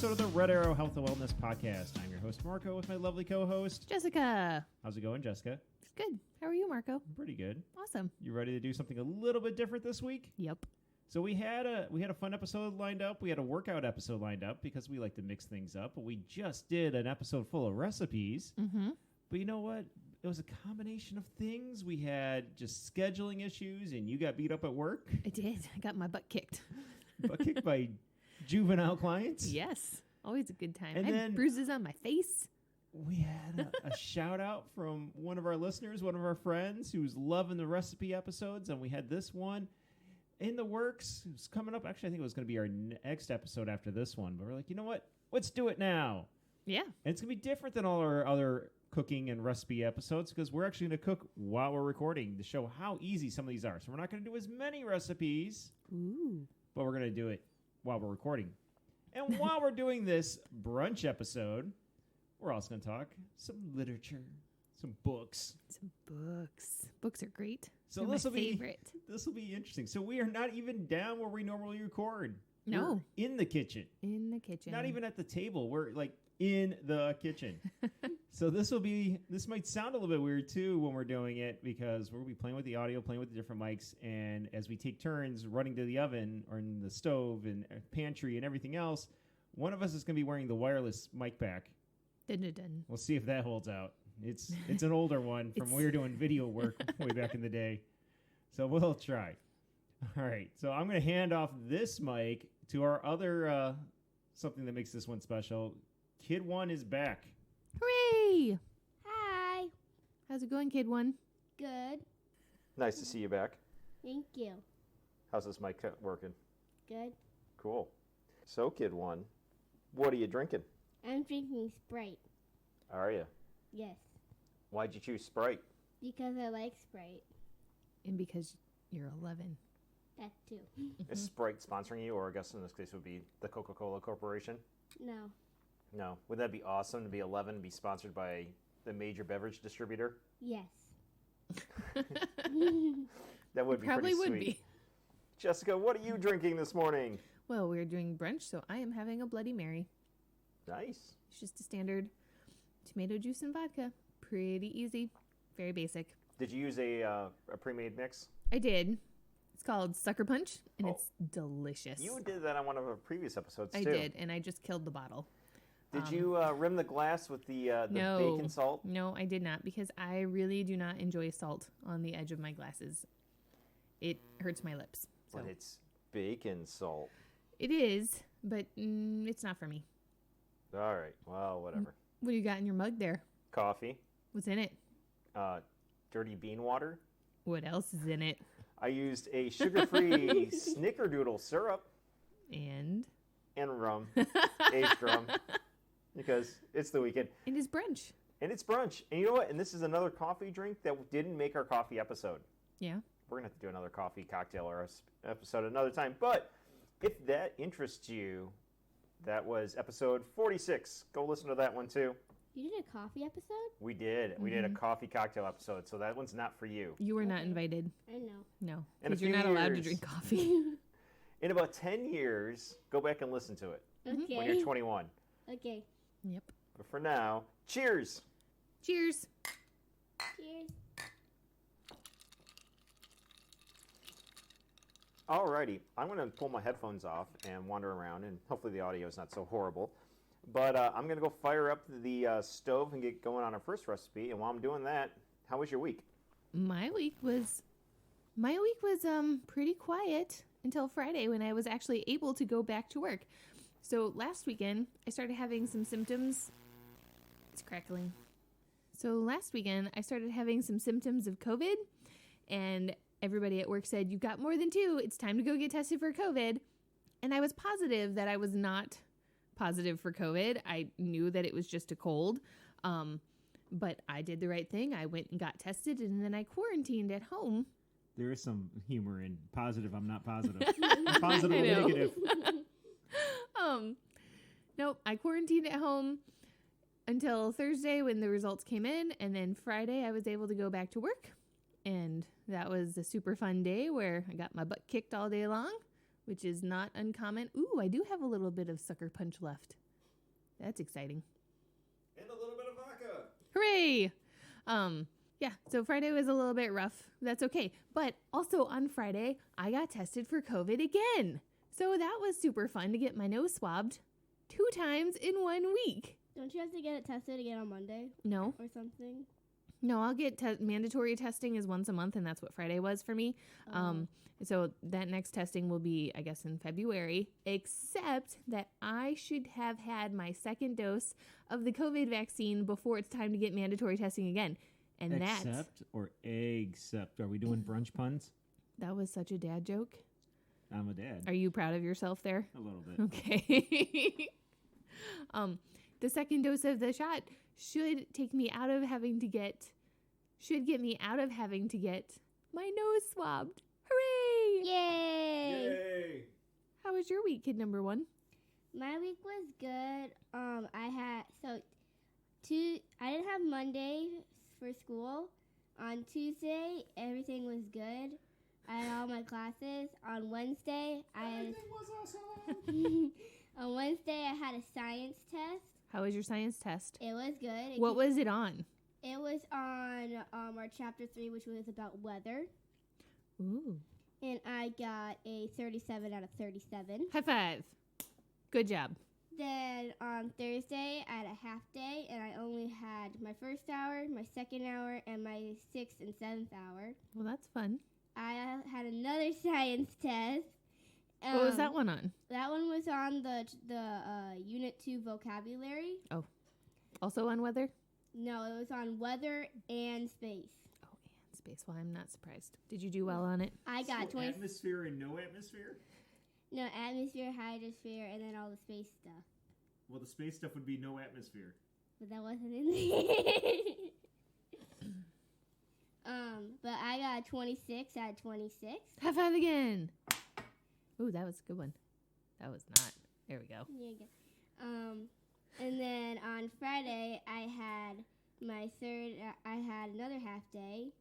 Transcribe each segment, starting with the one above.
episode of the Red Arrow Health and Wellness Podcast. I'm your host, Marco, with my lovely co-host, Jessica. How's it going, Jessica? It's good. How are you, Marco? Pretty good. Awesome. You ready to do something a little bit different this week? Yep. So we had a fun episode lined up. We had a workout episode lined up because we like to mix things up. But we just did an episode full of recipes. Mm-hmm. But you know what? It was a combination of things. We had just scheduling issues, and you got beat up at work. I did. I got my butt kicked. Butt kicked by juvenile clients. Yes. Always a good time. And I then had bruises on my face. we had a shout out from one of our listeners, one of our friends who's loving the recipe episodes. And we had this one in the works. It was coming up. Actually, I think it was going to be our next episode after this one. But we're like, you know what? Let's do it now. Yeah. And it's going to be different than all our other cooking and recipe episodes because we're actually going to cook while we're recording to show how easy some of these are. So we're not going to do as many recipes, but we're going to do it while we're recording. And while we're doing this brunch episode, we're also going to talk some literature, some books. Some books. Books are great. So They're this my will be favorite. This will be interesting. So we are not even down where we normally record. No. We're in the kitchen. In the kitchen. Not even at the table. We're like in the kitchen. So this might sound a little bit weird too when we're doing it because we'll be playing with the audio, playing with the different mics, and as we take turns running to the oven or in the stove and pantry and everything else, one of us is going to be wearing the wireless mic pack. Dun, dun, dun. We'll see if that holds out. It's an older one from when we were doing video work way back in the day. So we'll try. All right. So I'm going to hand off this mic to our other something that makes this one special. Kid One is back. Hooray! Hi. How's it going, Kid One? Good. Nice to see you back. Thank you. How's this mic working? Good. Cool. So, Kid One, what are you drinking? I'm drinking Sprite. Are you? Yes. Why'd you choose Sprite? Because I like Sprite. And because you're 11. That too. Is Sprite sponsoring you, or I guess in this case would be the Coca-Cola Corporation? No. No. Would that be awesome to be 11 and be sponsored by the major beverage distributor? Yes. That would be Probably pretty would sweet. be. Jessica, what are you drinking this morning? Well, we're doing brunch, so I am having a Bloody Mary. Nice. It's just a standard tomato juice and vodka. Pretty easy. Very basic. Did you use a pre-made mix? I did. It's called Sucker Punch, and Oh. it's delicious. You did that on one of our previous episodes, I too. did, and I just killed the bottle. Did you rim the glass with the No. bacon salt? No, I did not, because I really do not enjoy salt on the edge of my glasses. It hurts my lips. So But it's bacon salt. it is, but it's not for me. All right. Well, whatever. What do you got in your mug there? Coffee. What's in it? Dirty bean water. What else is in it? I used a sugar-free snickerdoodle syrup And rum, aged rum, because it's the weekend. it is brunch. And it's brunch. And you know what? And this is another coffee drink that didn't make our coffee episode. Yeah. We're going to have to do another coffee cocktail or episode another time. But if that interests you, that was episode 46. Go listen to that one, too. You did a coffee episode? We did. We did a coffee cocktail episode, so that one's not for you. You were not invited. I know. No, In a because you're few not allowed to years. drink coffee. In about 10 years, go back and listen to it Okay. when you're 21. Okay. Yep. But for now, cheers. Cheers. Cheers. Alrighty, I'm going to pull my headphones off and wander around, and hopefully the audio is not so horrible. But I'm going to go fire up the stove and get going on our first recipe. And while I'm doing that, how was your week? My week was pretty quiet until Friday when I was actually able to go back to work. So last weekend I started having some symptoms. It's crackling. So last weekend I started having some symptoms of COVID, and everybody at work said, "You've got more than 2. It's time to go get tested for COVID." And I was positive that I was not positive for COVID. I knew that it was just a cold. But I did the right thing. I went and got tested, and then I quarantined at home. There is some humor in positive, I'm not positive. Positive, I know. negative. Nope, I quarantined at home until Thursday when the results came in, and then Friday I was able to go back to work, and that was a super fun day where I got my butt kicked all day long, which is not uncommon. Ooh, I do have a little bit of Sucker Punch left. That's exciting. And a little bit of vodka. Hooray! Yeah, so Friday was a little bit rough. That's okay. But also on Friday, I got tested for COVID again. So that was super fun to get my nose swabbed 2 times in 1 week. Don't you have to get it tested again on Monday No. or something? No, I'll get mandatory testing is once a month, and that's what Friday was for me. So that next testing will be, I guess, in February, except that I should have had my 2nd dose of the COVID vaccine before it's time to get mandatory testing again. And Except or except? Are we doing brunch puns? that was such a dad joke. I'm a dad. Are you proud of yourself there? A little bit. Okay. The 2nd dose of the shot should get me out of having to get my nose swabbed. Hooray! Yay! Yay! How was your week, kid number 1? My week was good. I didn't have Monday for school. On Tuesday, everything was good. I had all my classes. On Wednesday, Everything was awesome. on Wednesday I had a science test. How was your science test? It was good. What was it on? It was on our chapter 3, which was about weather. Ooh. And I got a 37 out of 37. High five. Good job. Then on Thursday, I had a half day, and I only had my 1st hour, my 2nd hour, and my 6th and 7th hour. Well, that's fun. I had another science test. What was that one on? That one was on the Unit 2 vocabulary. Also on weather? No, it was on weather and space. Oh, and space. Well, I'm not surprised. Did you do well on it? I got 20. Atmosphere and no atmosphere? No, atmosphere, hydrosphere, and then all the space stuff. Well, the space stuff would be no atmosphere. But that wasn't in there. But I got 26 out of 26. High five again. Ooh, that was a good one. That was not. There we go. Yeah, good. And then on Friday, I had I had another half day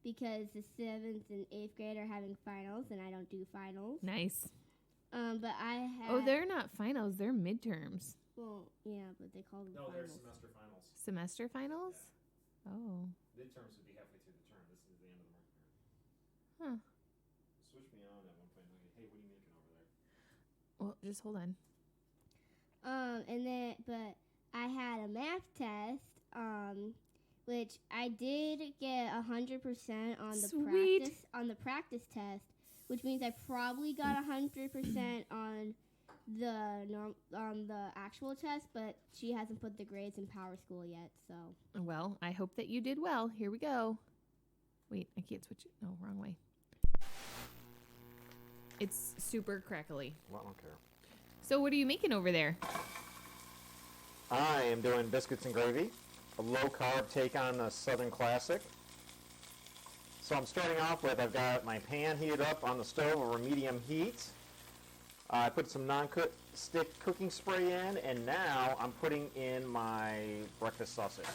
because the 7th and 8th grade are having finals, and I don't do finals. Nice. But I had... Oh, they're not finals. They're midterms. Well, yeah, but they call them No, they're finals. semester finals. Semester finals? Oh. Midterms would be halfway through the term. This is the end of the mark. Huh. Switch me on at one point. Like, hey, what are you making over there? Well, just hold on. But I had a math test, which I did get 100% on the practice test, which means I probably got 100% on the actual test, but she hasn't put the grades in Power School yet, so. Well, I hope that you did well. Here we go. Wait, I can't switch it. No, wrong way. It's super crackly. Well, I don't care. So what are you making over there? I am doing biscuits and gravy, a low-carb take on the Southern Classic. So I'm starting off with, I've got my pan heated up on the stove over medium heat. I put some non-stick cooking spray in, and now I'm putting in my breakfast sausage.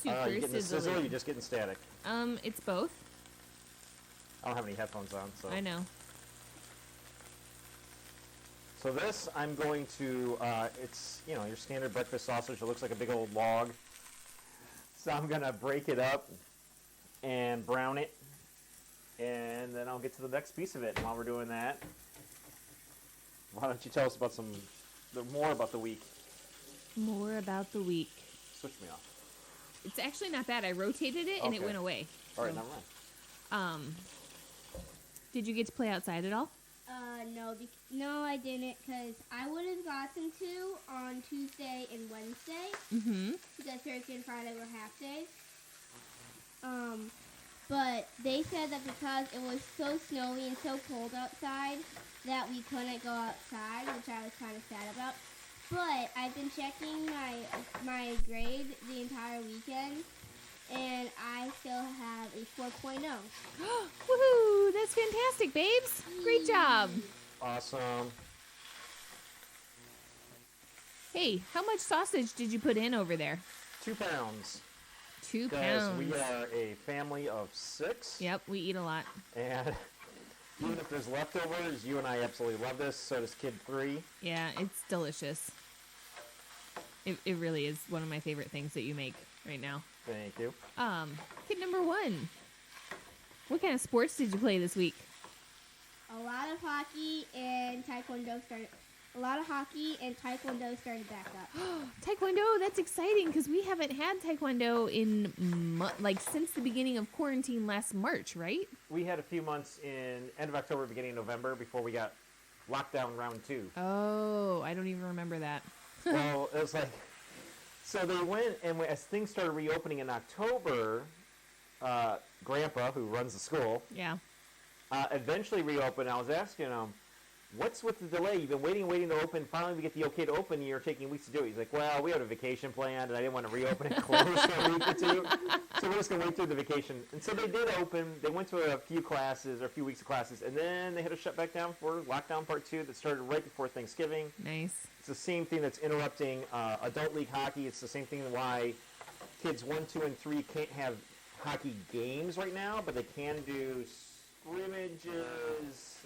Super You getting the sizzle or sizzling. you just getting static? It's both. I don't have any headphones on, so. I know. So this, I'm going to, it's, you know, your standard breakfast sausage. It looks like a big old log. So I'm going to break it up and brown it. And then I'll get to the next piece of it. And while we're doing that, why don't you tell us about more about the week? More about the week. Switch me off. It's actually not bad. I rotated it and it Okay. went away. All right, So, never mind. Did you get to play outside at all? No, I didn't, because I would have gotten to on Tuesday and Wednesday, Mm-hmm. because Thursday and Friday were half days. But they said that because it was so snowy and so cold outside that we couldn't go outside, which I was kind of sad about. But I've been checking my grade the entire weekend, and I still have a 4.0. Woohoo! That's fantastic, babes. Great job. Awesome. Hey, how much sausage did you put in over there? 2 pounds. 2 Because pounds. we are a family of 6. Yep, we eat a lot. And Even if there's leftovers, you and I absolutely love this. So does Kid 3. Yeah, it's delicious. It really is one of my favorite things that you make right now. Thank you. Kid number 1. What kind of sports did you play this week? A lot of hockey and taekwondo started. A lot of hockey and taekwondo started back up. Taekwondo, that's exciting because we haven't had taekwondo in since the beginning of quarantine last March, right? We had a few months in end of October, beginning of November before we got lockdown round 2. Oh, I don't even remember that. Well, it was like, so they went, and as things started reopening in October, Grandpa, who runs the school, Yeah. Eventually reopened. I was asking him, what's with the delay? You've been waiting to open. Finally, we get the okay to open, and you're taking weeks to do it. He's like, well, we had a vacation planned, and I didn't want to reopen and close for a week or two. So we're just going to wait through the vacation. And so they did open. They went to a few classes, or a few weeks of classes, and then they had to shut back down for lockdown part 2 that started right before Thanksgiving. Nice. It's the same thing that's interrupting adult league hockey. It's the same thing why kids 1, 2, and 3 can't have hockey games right now, but they can do scrimmages,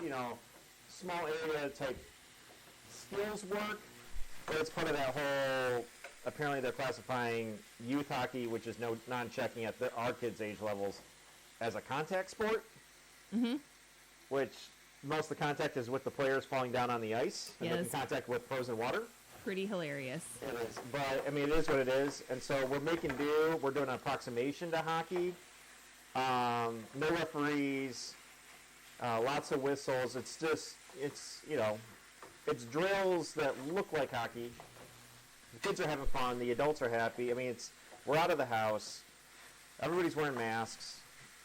small area type skills work. But it's part of that whole, apparently they're classifying youth hockey, which is non-checking at our kids' age levels, as a contact sport. Mm-hmm. Which most of the contact is with the players falling down on the ice and Yes. making contact with frozen water. Pretty hilarious. It is. But, I mean, it is what it is. And so we're making do. We're doing an approximation to hockey. No referees. Lots of whistles. It's just, it's drills that look like hockey. The kids are having fun. The adults are happy. I mean, we're out of the house. Everybody's wearing masks.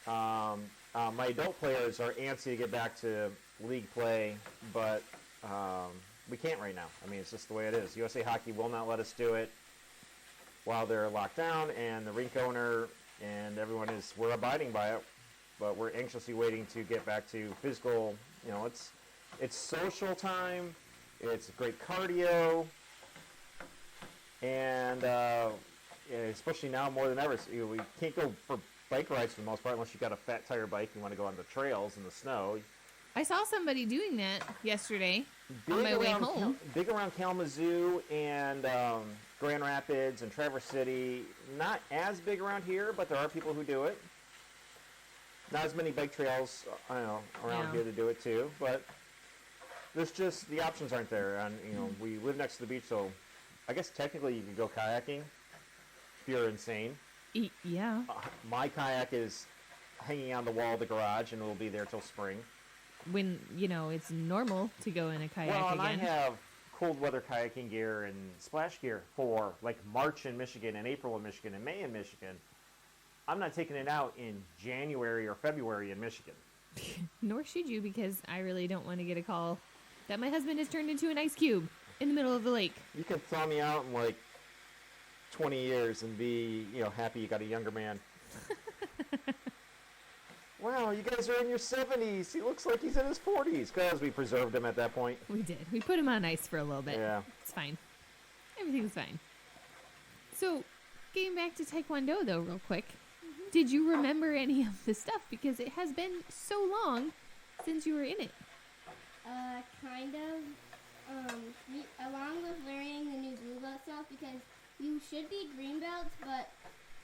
My adult players are antsy to get back to league play, but we can't right now. I mean, it's just the way it is. USA Hockey will not let us do it while they're locked down, and the rink owner and everyone we're abiding by it, but we're anxiously waiting to get back to physical, it's social time, it's great cardio, and especially now more than ever, we can't go for bike rides for the most part unless you've got a fat tire bike and you want to go on the trails in the snow. I saw somebody doing that yesterday on my way home. Big around Kalamazoo and Grand Rapids and Traverse City. Not as big around here, but there are people who do it. Not as many bike trails, around here to do it too. But there's just the options aren't there, and we live next to the beach, so I guess technically you could go kayaking if you're insane. Yeah. My kayak is hanging on the wall of the garage, and it will be there till spring. When, it's normal to go in a kayak Well, and again. I have cold weather kayaking gear and splash gear for like March in Michigan and April in Michigan and May in Michigan. I'm not taking it out in January or February in Michigan. Nor should you, because I really don't want to get a call that my husband has turned into an ice cube in the middle of the lake. You can thaw me out in like 20 years and be, happy you got a younger man. Wow, you guys are in your 70s. He looks like he's in his 40s because we preserved him at that point. We did. We put him on ice for a little bit. Yeah. It's fine. Everything's fine. So, getting back to Taekwondo, though, real quick. Did you remember any of the stuff? Because it has been so long since you were in it. Kind of. Along with learning the new blue belt stuff, because you should be green belts, but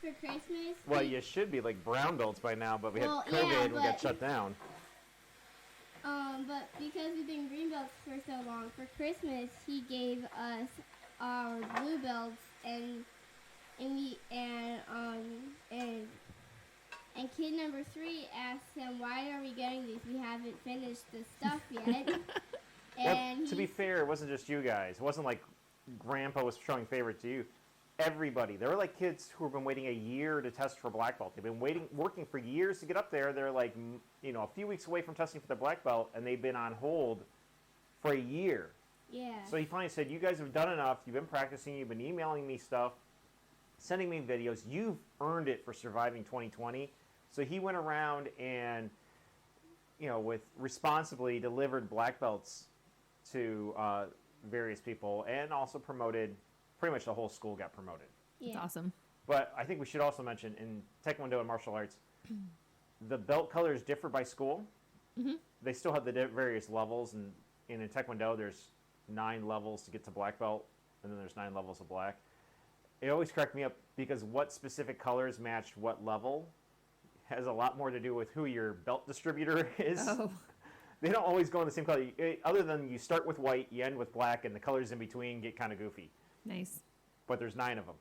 for Christmas... Well, you should be like brown belts by now, but we had COVID and we got shut down. But because we've been green belts for so long, for Christmas he gave us our blue belts, and kid number 3 asked him, "Why are we getting these? We haven't finished the stuff yet." And well, to be fair, it wasn't just you guys. It wasn't like Grandpa was showing favor to you. Everybody. There were like kids who have been waiting a year to test for black belt. They've been working for years to get up there. They're like, a few weeks away from testing for their black belt, and they've been on hold for a year. Yeah. So he finally said, "You guys have done enough. You've been practicing. You've been emailing me stuff, sending me videos. You've earned it for surviving 2020." So he went around and, with responsibly delivered black belts to various people, and also promoted. Pretty much the whole school got promoted. Yeah. It's awesome. But I think we should also mention in Taekwondo and martial arts, the belt colors differ by school. they still have the various levels, and in Taekwondo, there's 9 levels to get to black belt, and then there's 9 levels of black. It always cracked me up because what specific colors matched what level has a lot more to do with who your belt distributor is. Oh. They don't always go in the same color, other than you start with white, you end with black, and the colors in between get kind of goofy. Nice. But there's 9 of them.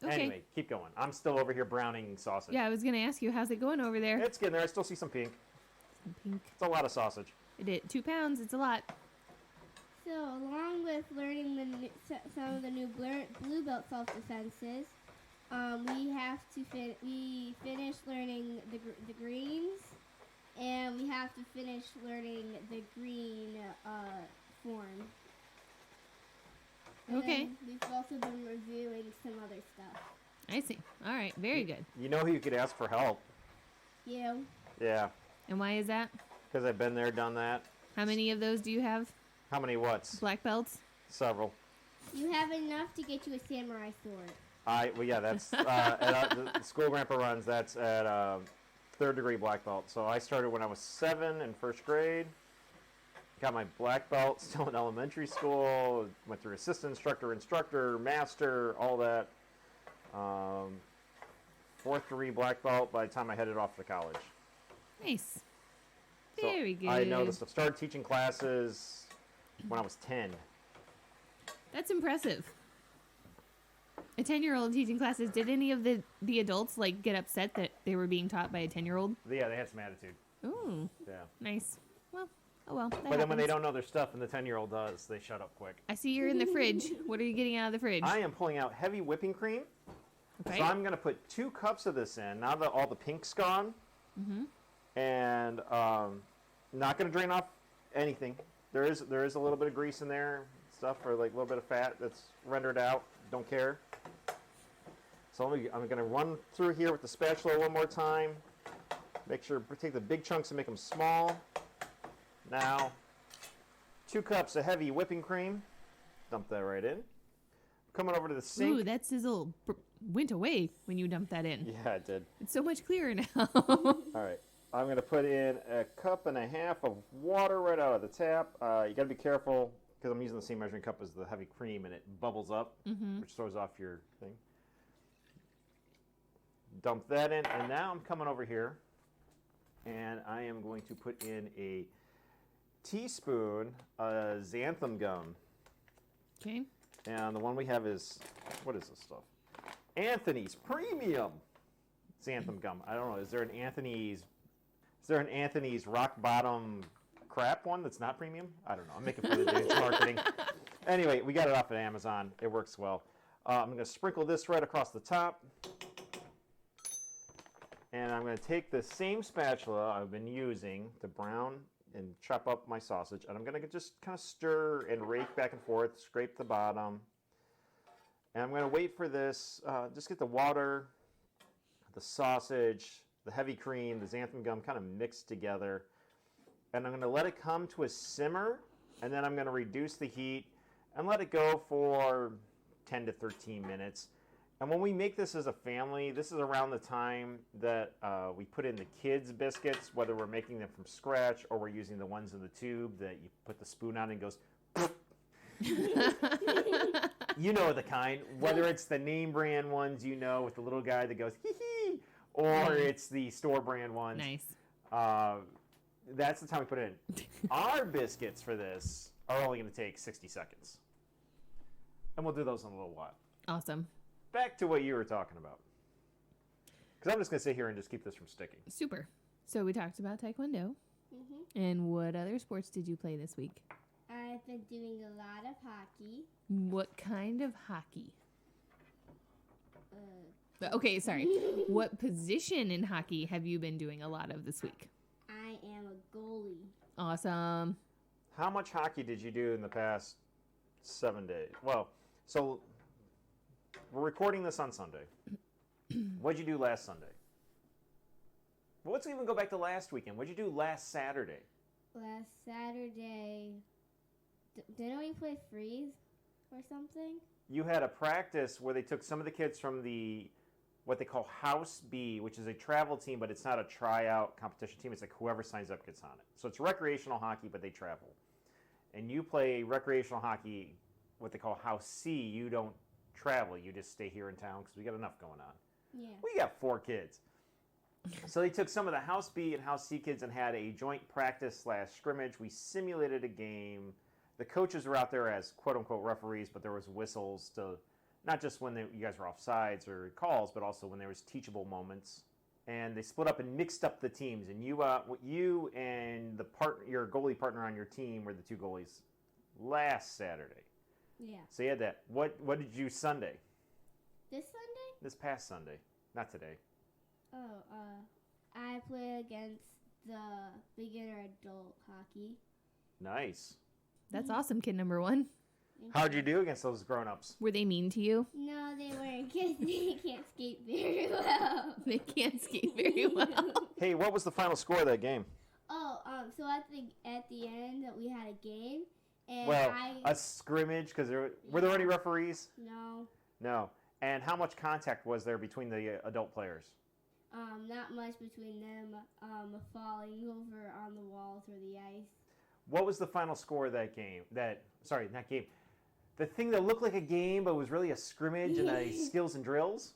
Okay. Anyway, keep going. I'm still over here browning sausage. Yeah, I was going to ask you, how's it going over there? It's getting there. I still see some pink. Some pink. It's a lot of sausage. It did 2 pounds. It's a lot. So, along with learning some of the new blue belt self-defenses, we finished learning the greens, and we have to finish learning the green form. And Okay. then we've also been reviewing some other stuff. I see. All right. Very good. You know who you could ask for help? You. Yeah, And why is that? because I've been there, done that. How many of those do you have? How many whats? Black belts? Several. You have enough to get you a samurai sword. Well, yeah, that's at the school Grandpa runs. That's at 3rd degree black belt. So I started when I was 7 in 1st grade. Got my black belt still in elementary school. Went through assistant instructor, master, all that. 4th degree black belt by the time I headed off to college. Nice. So Very good. I know this stuff. Started teaching classes when I was 10. That's impressive. A 10-year-old teaching classes. Did any of the adults like get upset that they were being taught by a 10-year-old? Yeah, they had some attitude. Ooh, Yeah. nice. Well, oh well. But then when they don't know their stuff and the 10-year-old does, they shut up quick. I see you're in the fridge. What are you getting out of the fridge? I am pulling out heavy whipping cream. Okay. So I'm going to put 2 cups of this in. Now that all the pink's gone. And not going to drain off anything. There is a little bit of grease in there, stuff, or like a little bit of fat that's rendered out. Don't care. So I'm going to run through here with the spatula one more time. Make sure, take the big chunks and make them small. Now, 2 cups of heavy whipping cream. Dump that right in. Coming over to the sink. Ooh, that sizzle went away when you dumped that in. Yeah, it did. It's so much clearer now. All right. I'm going to put in 1.5 cups of water right out of the tap. You got to be careful because I'm using the same measuring cup as the heavy cream, and it bubbles up, which throws off your thing. Dump that in, and now I'm coming over here, and I am going to put in a teaspoon of xanthan gum. Okay. And the one we have is, what is this stuff? Anthony's Premium xanthan gum. I don't know. Is there an Anthony's rock bottom crap one that's not premium? I don't know. I'm making fun of the dude's marketing. Anyway, we got it off of Amazon. It works well. I'm going to sprinkle this right across the top. And I'm going to take the same spatula I've been using to brown and chop up my sausage. And I'm going to just kind of stir and rake back and forth, scrape the bottom. And I'm going to wait for this, just get the water, the sausage, the heavy cream, the xanthan gum kind of mixed together. And I'm going to let it come to a simmer, and then I'm going to reduce the heat and let it go for 10 to 13 minutes. And when we make this as a family, this is around the time that we put in the kids' biscuits, whether we're making them from scratch or we're using the ones in the tube that you put the spoon on and goes, you know the kind, whether it's the name brand ones, you know, with the little guy that goes, hee-hee, or it's the store brand ones. Nice. That's the time we put it in. Our biscuits for this are only going to take 60 seconds. And we'll do those in a little while. Awesome. Back to what you were talking about. Because I'm just going to sit here and just keep this from sticking. Super. So we talked about Taekwondo. And what other sports did you play this week? I've been doing a lot of hockey. What kind of hockey? Okay, sorry. What position in hockey have you been doing a lot of this week? I am a goalie. Awesome. How much hockey did you do in the past 7 days? Well, so we're recording this on Sunday. What'd you do last Sunday? Well, let's even go back to last weekend. What'd you do last Saturday? Last Saturday, didn't we play freeze or something? You had a practice where they took some of the kids from the what they call House B, which is a travel team, but it's not a tryout competition team. It's like whoever signs up gets on it. So it's recreational hockey, but they travel. And you play recreational hockey, what they call House C. You don't travel. You just stay here in town because we got enough going on. Yeah. We got 4 kids. So they took some of the House B and House C kids and had a joint practice/scrimmage. We simulated a game. The coaches were out there as quote-unquote referees, but there was whistles to, not just when you guys were off sides or calls, but also when there was teachable moments. And they split up and mixed up the teams. And you and your goalie partner on your team were the 2 goalies last Saturday. Yeah. So you had that. What did you do Sunday? This Sunday? This past Sunday, not today. Oh, I play against the beginner adult hockey. Nice. That's awesome, kid number 1. How'd you do against those grown-ups? Were they mean to you? No, they weren't kids. They can't skate very well. They can't skate very well. Hey, what was the final score of that game? Oh, so at the end that we had a game, and a scrimmage, because were there any referees? No. No. And how much contact was there between the adult players? Not much between them falling over on the walls or the ice. What was the final score of that game? Not game. The thing that looked like a game but was really a scrimmage and a skills and drills?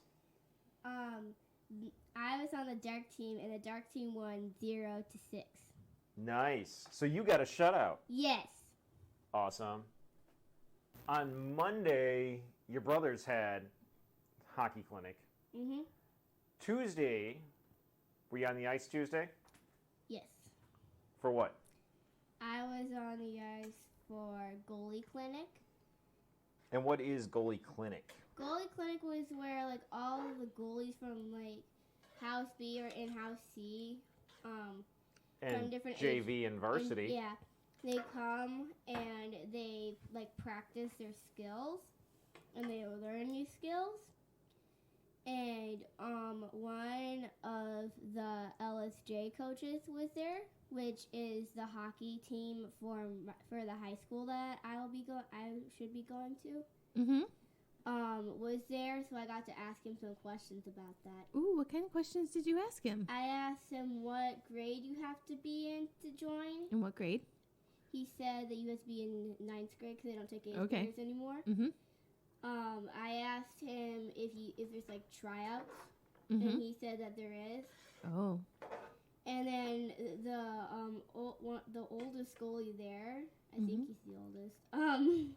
I was on the dark team, and the dark team won 0-6. Nice. So you got a shutout. Yes. Awesome. On Monday, your brothers had hockey clinic. Mhm. Tuesday, were you on the ice Tuesday? Yes. For what? I was on the ice for goalie clinic. And what is goalie clinic? Goalie clinic was where like all of the goalies from like House B or in House C, And from different JV and varsity. yeah, they come and they like practice their skills, and they learn new skills. And one of the LSJ coaches was there, which is the hockey team for the high school that I should be going to. Mm-hmm. Was there, so I got to ask him some questions about that. Ooh, what kind of questions did you ask him? I asked him what grade you have to be in to join. In what grade? He said that you have to be in 9th grade because they don't take 8th Okay. graders anymore. Mm-hmm. I asked him if there's like tryouts, Mm-hmm. and he said that there is. Oh. And then the oldest goalie there, I think he's the oldest.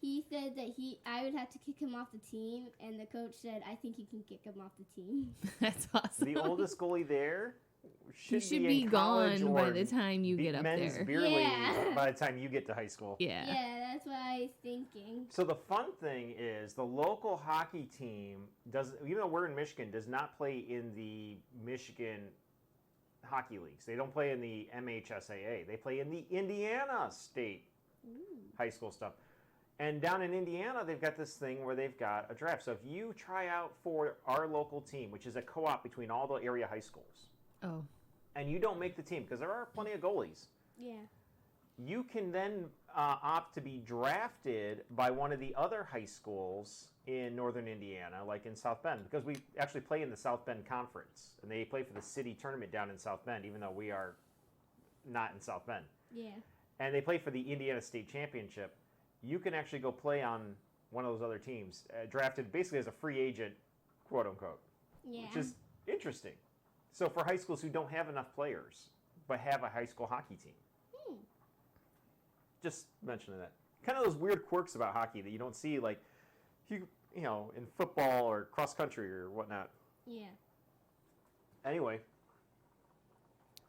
He said that I would have to kick him off the team, and the coach said, I think you can kick him off the team. That's awesome. The oldest goalie there You should be gone by the time you get up men's there. beer Yeah. league by the time you get to high school. Yeah. Yeah, that's what I was thinking. So the fun thing is the local hockey team even though we're in Michigan, does not play in the Michigan hockey leagues. They don't play in the MHSAA. They play in the Indiana State high school stuff. And down in Indiana, they've got this thing where they've got a draft. So if you try out for our local team, which is a co-op between all the area high schools, Oh. and you don't make the team, because there are plenty of goalies, Yeah. you can then opt to be drafted by one of the other high schools in northern Indiana, like in South Bend, because we actually play in the South Bend Conference, and they play for the city tournament down in South Bend, even though we are not in South Bend. Yeah. And they play for the Indiana State Championship. You can actually go play on one of those other teams, drafted basically as a free agent, quote unquote, Yeah. which is interesting. So for high schools who don't have enough players, but have a high school hockey team. Just mentioning that. Kind of those weird quirks about hockey that you don't see, like, you know, in football or cross country or whatnot. Yeah. Anyway,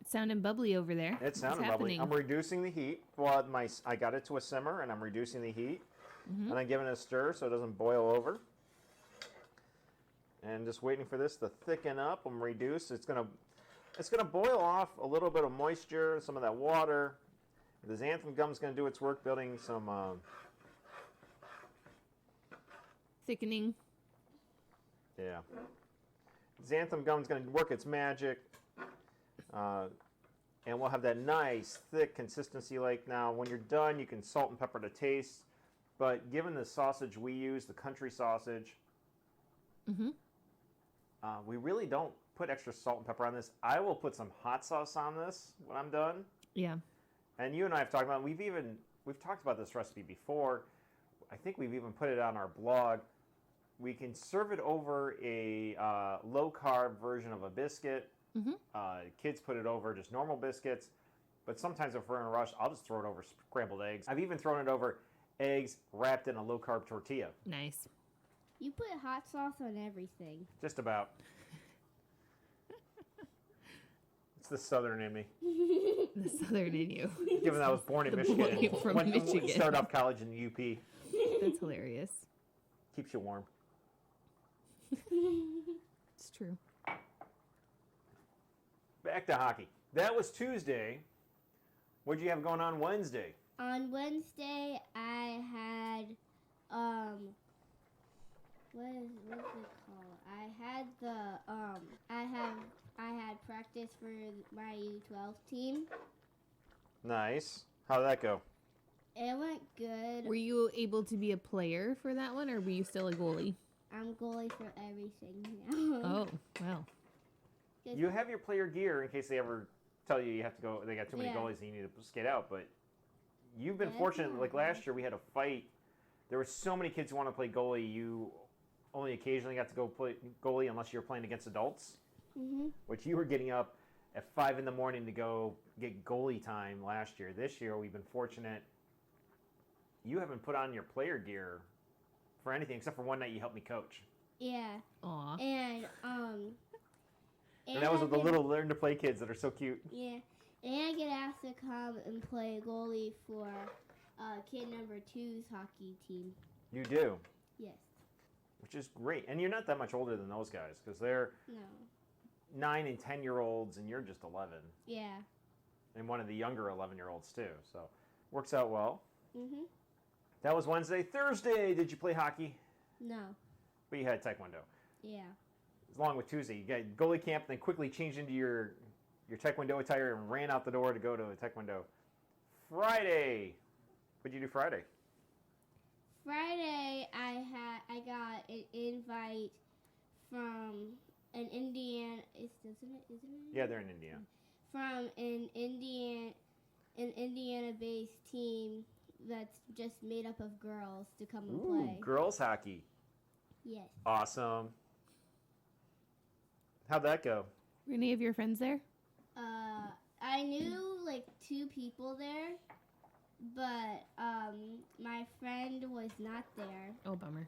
It's sounding bubbly over there. it sounded What's bubbly. happening? I'm reducing the heat. Well, I got it to a simmer, and I'm reducing the heat. And I'm giving it a stir so it doesn't boil over. And just waiting for this to thicken up and reduce. It's gonna boil off a little bit of moisture, some of that water. The xanthan gum's gonna do its work, building some. Thickening. Yeah. Xanthan gum's gonna work its magic, and we'll have that nice thick consistency. Like now, when you're done, you can salt and pepper to taste. But given the sausage we use, the country sausage, we really don't put extra salt and pepper on this. I will put some hot sauce on this when I'm done. Yeah. And you and I have talked about, we've talked about this recipe before. I think we've even put it on our blog. We can serve it over a low-carb version of a biscuit. Mm-hmm. Kids put it over just normal biscuits. But sometimes if we're in a rush, I'll just throw it over scrambled eggs. I've even thrown it over eggs wrapped in a low-carb tortilla. Nice. You put hot sauce on everything. Just about. It's the Southern in me. The Southern in you. Given that I was born in The Michigan. boy from Michigan. Started off college in the UP. That's hilarious. Keeps you warm. It's true. Back to hockey. That was Tuesday. What did you have going on Wednesday? On Wednesday, I had what's it called? I had practice for my U12 team. Nice. How did that go? It went good. Were you able to be a player for that one, or were you still a goalie? I'm goalie for everything now. Oh, wow. You have your player gear in case they ever tell you have to go. They got too many goalies and you need to skate out. But you've been fortunate. Like last year, we had a fight. There were so many kids who want to play goalie. You only occasionally got to go play goalie unless you were playing against adults. Mm-hmm. Which you were getting up at 5 a.m. to go get goalie time last year. This year, we've been fortunate. You haven't put on your player gear for anything except for one night you helped me coach. Yeah. Aw. And And that was with the little learn to play kids that are so cute. Yeah. And I get asked to come and play goalie for kid number 2's hockey team. You do. Yes. Which is great. And you're not that much older than those guys because they're No. 9 and 10-year-olds and you're just 11. Yeah. And one of the younger 11-year-olds too. So works out well. Mhm. That was Wednesday. Thursday, did you play hockey? No. But you had Taekwondo. Yeah. Along with Tuesday, you got goalie camp, then quickly changed into your Taekwondo attire and ran out the door to go to a Taekwondo. Friday, what did you do Friday? Friday, I got an invite from an Indiana. Isn't it? Yeah, they're in Indiana. From an Indiana-based team that's just made up of girls to come and play. Girls hockey. Yes. Awesome. How'd that go? Were any of your friends there? I knew like 2 people there, but my friend was not there. Oh, bummer.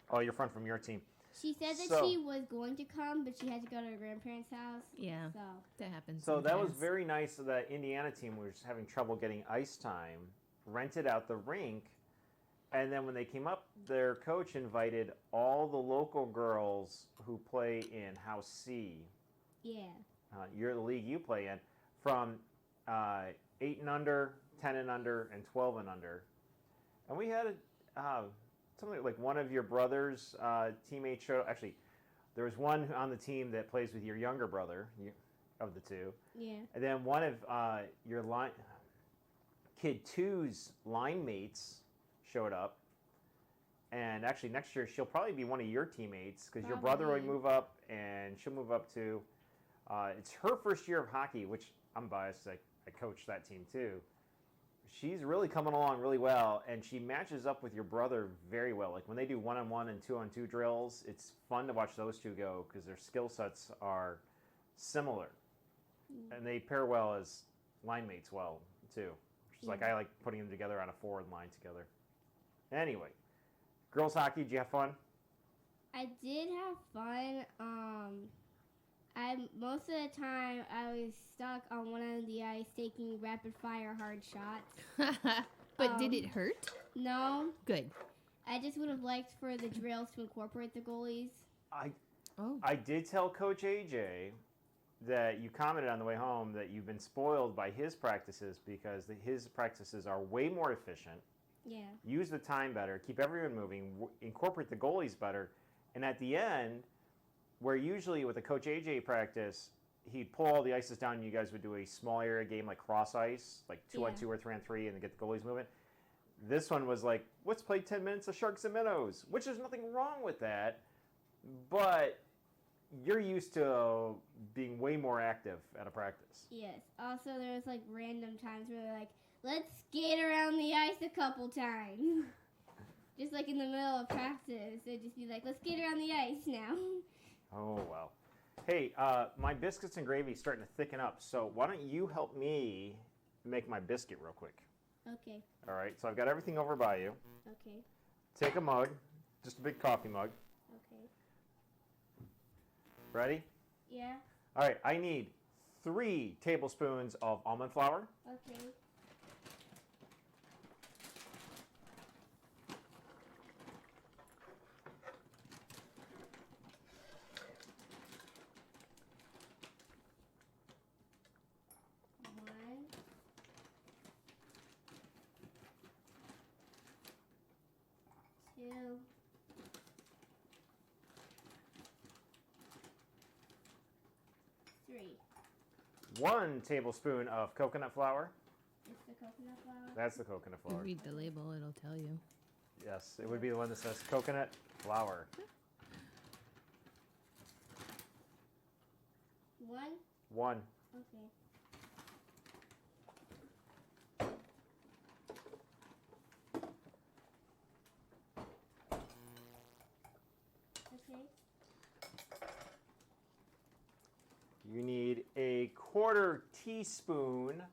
Oh, your friend from your team. She said that she was going to come, but she had to go to her grandparents' house. Yeah, So that happens. So that was sometimes. very nice that the Indiana team was having trouble getting ice time, rented out the rink, and then when they came up, their coach invited all the local girls who play in House C, yeah. the league you play in, from 8 and under, 10 and under, and 12 and under. And we had something like one of your brother's teammates showed. Actually, there was one on the team that plays with your younger brother of the 2. Yeah. And then one of your kid 2's line mates showed up. And actually next year she'll probably be one of your teammates because your brother will move up and she'll move up too. It's her first year of hockey, which I'm biased. I coach that team too. She's really coming along really well, and she matches up with your brother very well. Like when they do 1-on-1 and 2-on-2 drills, it's fun to watch those two go because their skill sets are similar. And they pair well as line mates well too. Which is like I like putting them together on a forward line together. Anyway, girls hockey, did you have fun? I did have fun. Most of the time I was stuck on one end of the ice taking rapid fire hard shots. But did it hurt? No. Good. I just would have liked for the drills to incorporate the goalies. I did tell Coach AJ that you commented on the way home that you've been spoiled by his practices because his practices are way more efficient. Yeah. Use the time better, keep everyone moving, incorporate the goalies better, and at the end, where usually with a Coach AJ practice, he'd pull all the ices down and you guys would do a small area game like cross ice, like 2-on-2 or 3-on-3 and then get the goalies moving. This one was like, let's play 10 minutes of Sharks and Minnows, which there's nothing wrong with that, but you're used to being way more active at a practice. Yes. Also, there's like random times where they're like, let's skate around the ice a couple times. Just like in the middle of practice, they'd just be like, let's skate around the ice now. Oh, well. Hey, my biscuits and gravy is starting to thicken up, so why don't you help me make my biscuit real quick? Okay. All right, so I've got everything over by you. Okay. Take a mug, just a big coffee mug. Okay. Ready? Yeah. All right, I need 3 tablespoons of almond flour. Okay. One. 2. 3. 1 tablespoon of coconut flour. It's the coconut flour. That's the coconut You flour. read the label, it'll tell you. Yes, it would be the one that says coconut flour. 1. 1. Okay. Okay. You need a 1/4 teaspoon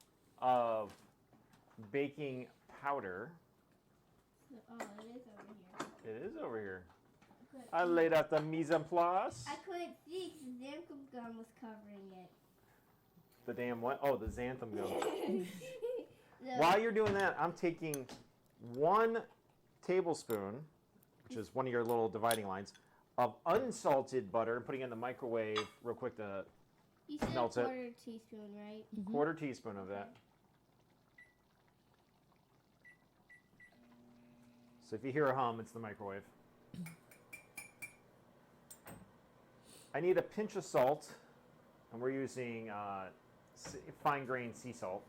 of baking powder. Oh, it is over here. It is over here. But I laid out the mise en place. I couldn't see because the xanthan gum was covering it. The damn what? Oh, the xanthan gum. The- While you're doing that, I'm taking 1 tablespoon, which is one of your little dividing lines, of unsalted butter and putting it in the microwave real quick to you said melt a it. 1/4 teaspoon, right? 1/4 teaspoon of that. So if you hear a hum, it's the microwave. I need a pinch of salt, and we're using fine-grained sea salt.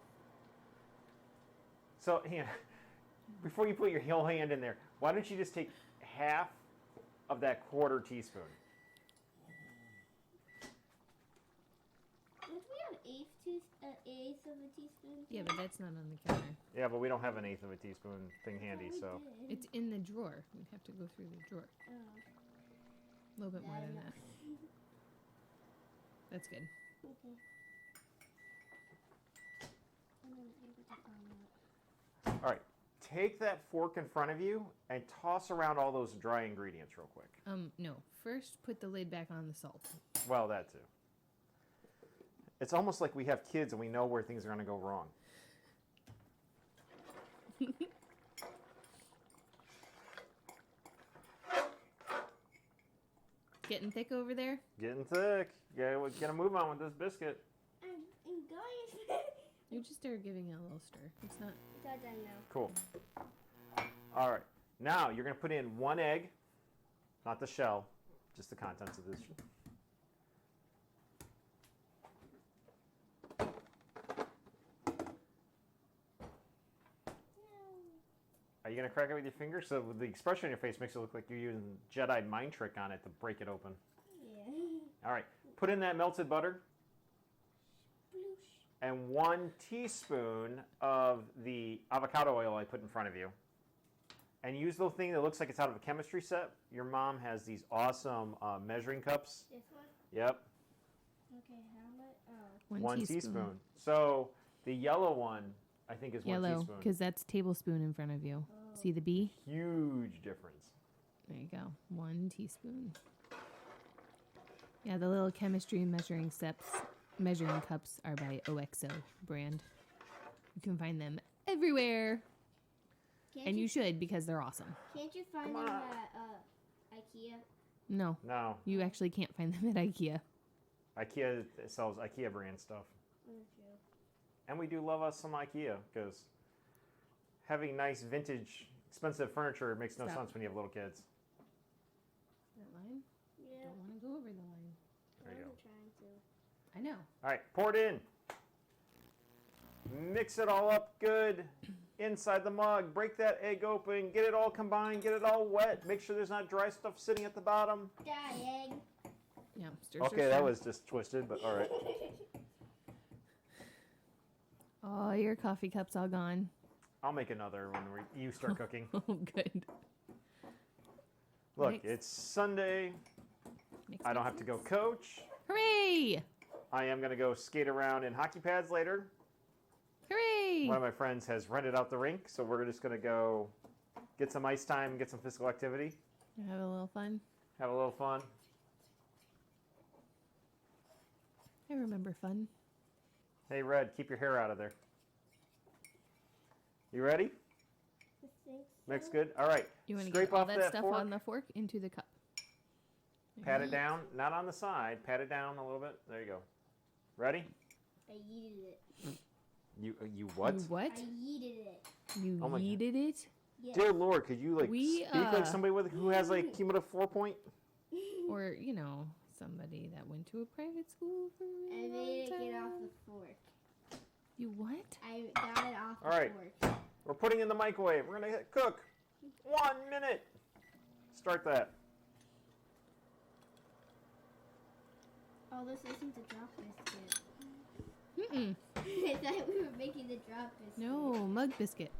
So, before you put your whole hand in there, why don't you just take half of that 1/4 teaspoon? Don't we have eighth of a teaspoon? Yeah, but that's not on the counter. Yeah, but we don't have an 1/8 of a teaspoon thing handy, so. It's in the drawer. We'd have to go through the drawer. Oh, A little bit more than that. That's good. okay. I'm not able to find that. All right, take that fork in front of you and toss around all those dry ingredients real quick. No. First, put the lid back on the salt. Well, that too. It's almost like we have kids and we know where things are going to go wrong. Getting thick over there? Getting thick. Yeah, we're gonna move on with this biscuit. I'm going. You just are giving it a little stir. It's not. It's all done now. Cool. All right. Now you're gonna put in 1 egg, not the shell, just the contents of this. Are you gonna crack it with your finger? So the expression on your face makes it look like you're using Jedi mind trick on it to break it open. Yeah. All right. Put in that melted butter Sploosh. and 1 teaspoon of the avocado oil I put in front of you. And use the thing that looks like it's out of a chemistry set. Your mom has these awesome measuring cups. This one? Yep. Okay, how much? Oh. 1 teaspoon. So the yellow one, I think, is 1 Yellow, teaspoon. because that's tablespoon in front of you. See the B? Huge difference. There you go. 1 teaspoon. Yeah, the little chemistry measuring cups are by OXO brand. You can find them everywhere. And you should, because they're awesome. Can't you find Come them on. at IKEA? No, No. you actually can't find them at IKEA. IKEA sells IKEA brand stuff. That's true. And we do love us some IKEA because having nice vintage expensive furniture makes no Stop. sense when you have little kids. That line? Yeah. Don't want to go over the line. There you go. I'm trying to. I know. All right, pour it in. Mix it all up good inside the mug. Break that egg open. Get it all combined. Get it all wet. Make sure there's not dry stuff sitting at the bottom. Die egg. Yeah. Stir, Okay, stir, that stir. was just twisted, but all right. Oh, your coffee cup's all gone. I'll make another when you start cooking. Oh, good. Look, Mix. it's Sunday. Mix, I don't mix, have to go mix. coach. Hooray! I am going to go skate around in hockey pads later. Hooray! One of my friends has rented out the rink, so we're just going to go get some ice time, get some physical activity, Have a little fun. have a little fun. I remember fun. Hey, Red, keep your hair out of there. You ready? Mix good? All right. You want to Scrape get all off that that stuff fork. on the fork into the cup. Pat it down, not on the side. Pat it down a little bit. There you go. Ready? I yeeted it. You what? You what? I yeeted it. You Oh my God. yeeted it? Yes. Dear Lord, could you We, speak like somebody who has like cumulative 4 point? Or, somebody that went to a private school for a I really made it long get off time. the fork. You what? I got it off All the right. fork. We're putting in the microwave. We're gonna hit cook. 1 minute. Start that. Oh, this isn't the drop biscuit. Mm-mm. I thought we were making the drop biscuit. No, mug biscuit.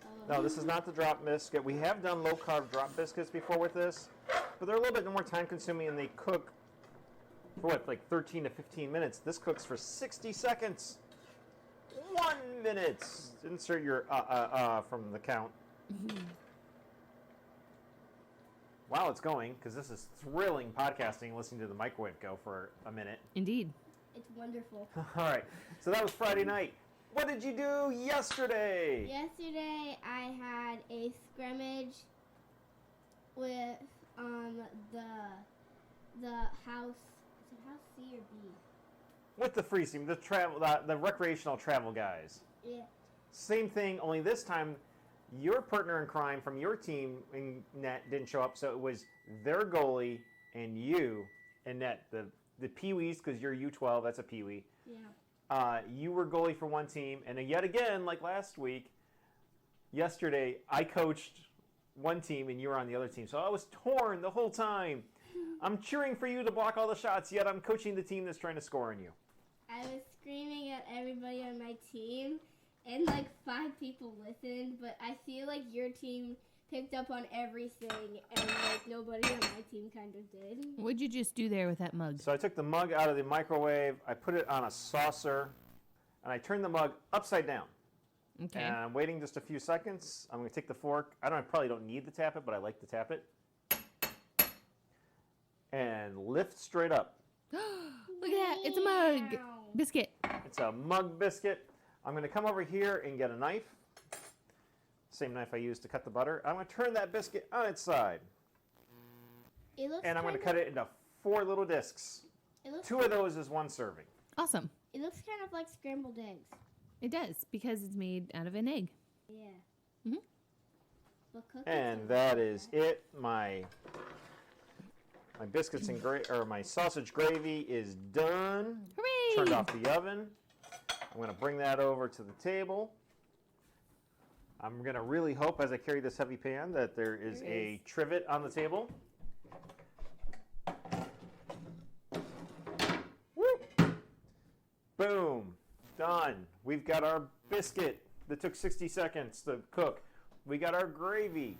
Oh. No, this is not the drop biscuit. We have done low carb drop biscuits before with this, but they're a little bit more time consuming and they cook for what, like 13 to 15 minutes. This cooks for 60 seconds. 1 minute. Insert your from the count. Wow, it's going, because this is thrilling podcasting, listening to the microwave go for a minute. Indeed. It's wonderful. All right, so that was Friday night. What did you do yesterday? Yesterday I had a scrimmage with the house. Is it house C or B? With the free team, the recreational travel guys. Yeah. Same thing, only this time your partner in crime from your team in net didn't show up, so it was their goalie and you in net. The Pee-wees, because you're U12, that's a Pee-wee. Yeah. You were goalie for one team, and yet again, like last week, yesterday, I coached one team and you were on the other team. So I was torn the whole time. I'm cheering for you to block all the shots, yet I'm coaching the team that's trying to score on you. I was screaming at everybody on my team, and like 5 people listened, but I feel like your team picked up on everything, and like nobody on my team kind of did. What'd you just do there with that mug? So I took the mug out of the microwave, I put it on a saucer, and I turned the mug upside down. Okay. And I'm waiting just a few seconds. I'm going to take the fork. I probably don't need to tap it, but I like to tap it. And lift straight up. Look at that. It's a mug. Wow. Biscuit. It's a mug biscuit. I'm going to come over here and get a knife. Same knife I used to cut the butter. I'm going to turn that biscuit on its side. It looks And I'm going to kind cut it into 4 little discs. It looks 2 of those is 1 serving. Awesome. It looks kind of like scrambled eggs. It does, because it's made out of an egg. Yeah. Mhm. But cookies And don't that do is it. My biscuits and my sausage gravy is done. Hooray! Turned off the oven. I'm going to bring that over to the table. I'm going to really hope as I carry this heavy pan that there is a trivet on the table. Woo! Boom. Done. We've got our biscuit that took 60 seconds to cook. We got our gravy.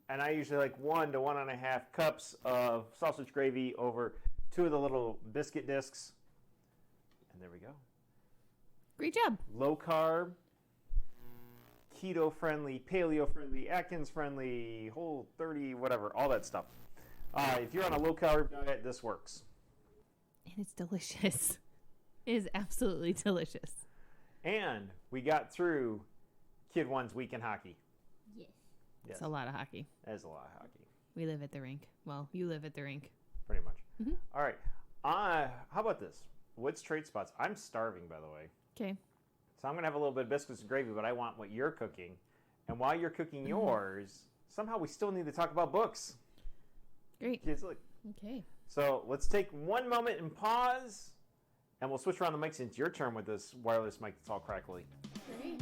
And I usually like 1 to 1.5 cups of sausage gravy over 2 of the little biscuit discs. And there we go. Great job. Low carb, keto friendly, paleo friendly, Atkins friendly, whole 30, whatever, all that stuff. If you're on a low carb diet, this works. And it's delicious. It is absolutely delicious. And we got through Kid One's week in hockey. Yes. Yes, It's a lot of hockey. that is a lot of hockey, We live at the rink. Well, you live at the rink. pretty much. Mhm. All right. How about this? What's trade spots? I'm starving, by the way. Okay. So I'm going to have a little bit of biscuits and gravy, but I want what you're cooking. And while you're cooking yours, somehow we still need to talk about books. Great. Kids, look. Okay. So let's take 1 moment and pause, and we'll switch around the mic since it's your turn with this wireless mic that's all crackly. Great.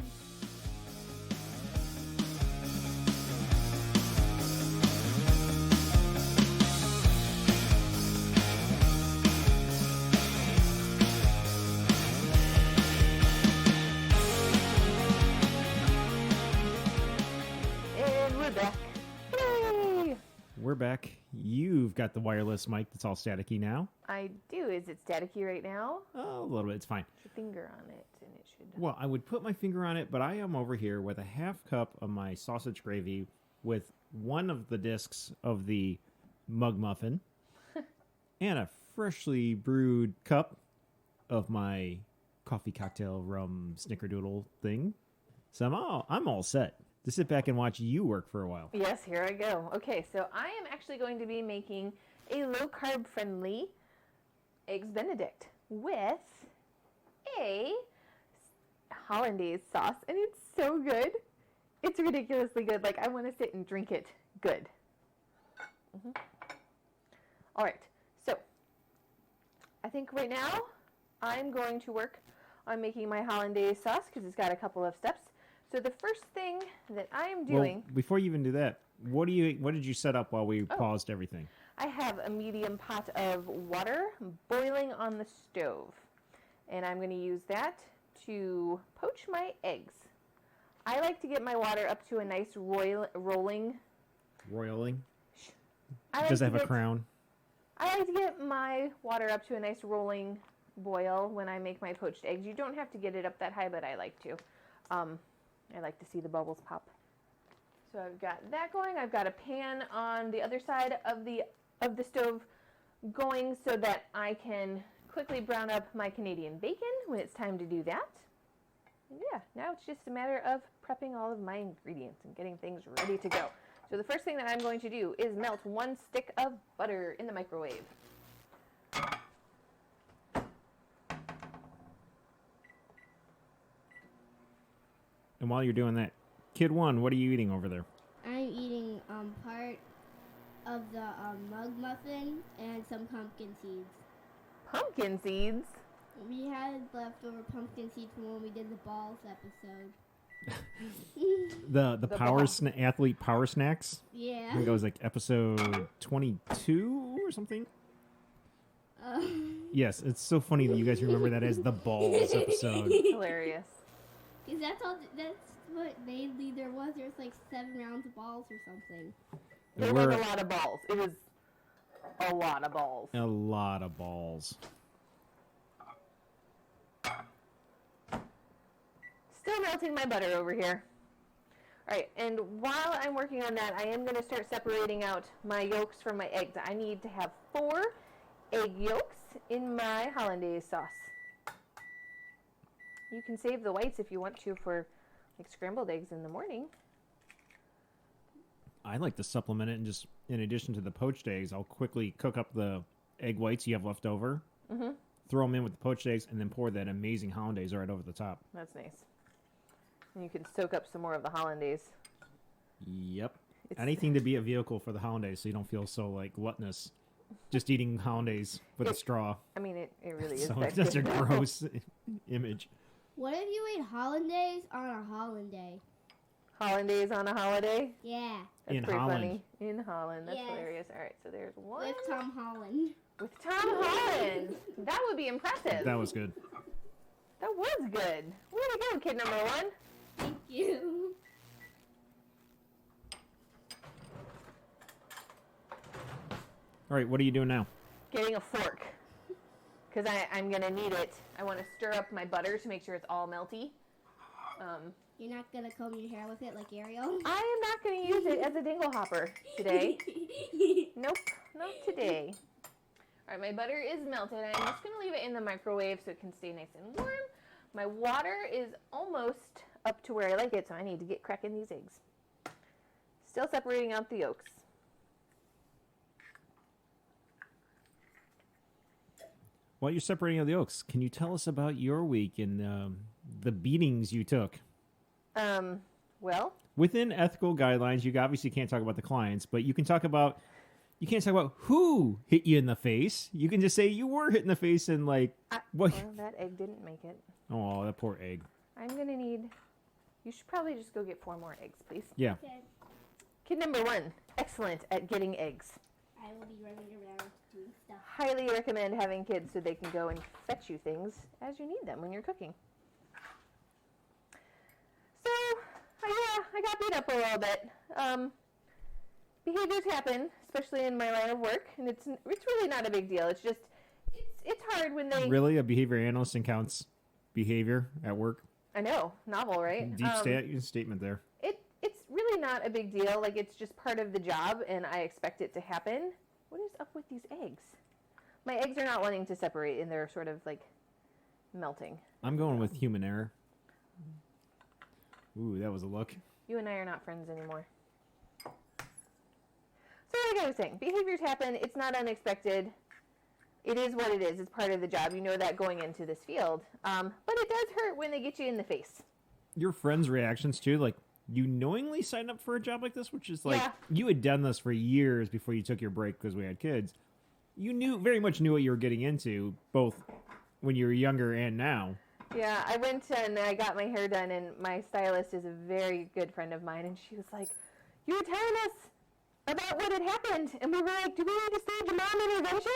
We're back. You've got the wireless mic that's all staticky now. I do. Is it staticky right now? Oh, a little bit. It's fine. Put your finger on it, and it should. Well, I would put my finger on it, but I am over here with a half cup of my sausage gravy with one of the discs of the mug muffin and a freshly brewed cup of my coffee cocktail rum snickerdoodle thing. So I'm all set to sit back and watch you work for a while. Yes, here I go. Okay, so I am actually going to be making a low-carb friendly Eggs Benedict with a hollandaise sauce, and it's so good. It's ridiculously good. Like, I want to sit and drink it good. All right, so I think right now I'm going to work on making my hollandaise sauce because it's got a couple of steps. So the first thing that I am doing... Well, before you even do that, what did you set up while we paused everything? I have a medium pot of water boiling on the stove. And I'm going to use that to poach my eggs. I like to get my water up to a nice rolling... Roiling? Does it have a crown? I like to get my water up to a nice rolling boil when I make my poached eggs. You don't have to get it up that high, but I like to. I like to see the bubbles pop. So I've got that going. I've got a pan on the other side of the stove going so that I can quickly brown up my Canadian bacon when it's time to do that. And yeah, now it's just a matter of prepping all of my ingredients and getting things ready to go. So the first thing that I'm going to do is melt 1 stick of butter in the microwave. And while you're doing that, Kid 1, what are you eating over there? I'm eating part of the mug muffin and some pumpkin seeds. Pumpkin seeds? We had leftover pumpkin seeds from when we did the balls episode. The power athlete power snacks? Yeah. I think it was like episode 22 or something. Yes, it's so funny that you guys remember that as the balls episode. Hilarious. Because that's what mainly there was. There was like 7 rounds of balls or something. There was a lot of balls. It was a lot of balls. A lot of balls. Still melting my butter over here. All right, and while I'm working on that, I am going to start separating out my yolks from my eggs. I need to have 4 egg yolks in my hollandaise sauce. You can save the whites if you want to for like scrambled eggs in the morning. I like to supplement it and just, in addition to the poached eggs, I'll quickly cook up the egg whites you have left over, throw them in with the poached eggs, and then pour that amazing hollandaise right over the top. That's nice. And you can soak up some more of the hollandaise. Yep. Anything to be a vehicle for the hollandaise so you don't feel so like gluttonous just eating hollandaise with a straw. I mean, it really is. So that it's just a good. gross image. What if you ate hollandaise on a hollandaise? Hollandaise on a holiday? Yeah. That's In pretty Holland. funny. In Holland. That's Yes. hilarious. All right, so there's one. With Tom Holland. With Tom Holland. That would be impressive. That was good. That was good. Way to go, kid number 1. Thank you. All right, what are you doing now? Getting a fork. Because I'm going to need it. I want to stir up my butter to make sure it's all melty. You're not going to comb your hair with it like Ariel? I am not going to use it as a dingle hopper today. Nope, not today. All right, my butter is melted. I'm just going to leave it in the microwave so it can stay nice and warm. My water is almost up to where I like it, so I need to get cracking these eggs. Still separating out the yolks. While you're separating out the yolks, can you tell us about your week and the beatings you took? Well, within ethical guidelines, you obviously can't talk about the clients, but you can talk about. You can't talk about who hit you in the face. You can just say you were hit in the face and like what? Well, that egg didn't make it. Oh, that poor egg. I'm gonna need. You should probably just go get 4 more eggs, please. Yeah. Okay. Kid number 1, excellent at getting eggs. I will be running around doing stuff. Highly recommend having kids so they can go and fetch you things as you need them when you're cooking. So, I got beat up a little bit. Behaviors happen, especially in my line of work, and it's really not a big deal. It's just it's hard when they Really, a behavior analyst counts behavior at work? I know, novel, right? Deep statement there. It's really not a big deal. Like, it's just part of the job, and I expect it to happen. What is up with these eggs? My eggs are not wanting to separate, and they're sort of like melting. I'm going with human error. Ooh, that was a look. You and I are not friends anymore. So like I was saying, behaviors happen. It's not unexpected. It is what it is. It's part of the job. You know that going into this field. But it does hurt when they get you in the face. Your friends' reactions, too, like, you knowingly signed up for a job like this, which is like, Yeah. you had done this for years before you took your break because we had kids. You very much knew what you were getting into, both when you were younger and now. Yeah, I went and I got my hair done, and my stylist is a very good friend of mine, and she was like, "You were telling us about what had happened," and we were like, "Do we need to stage a mom intervention?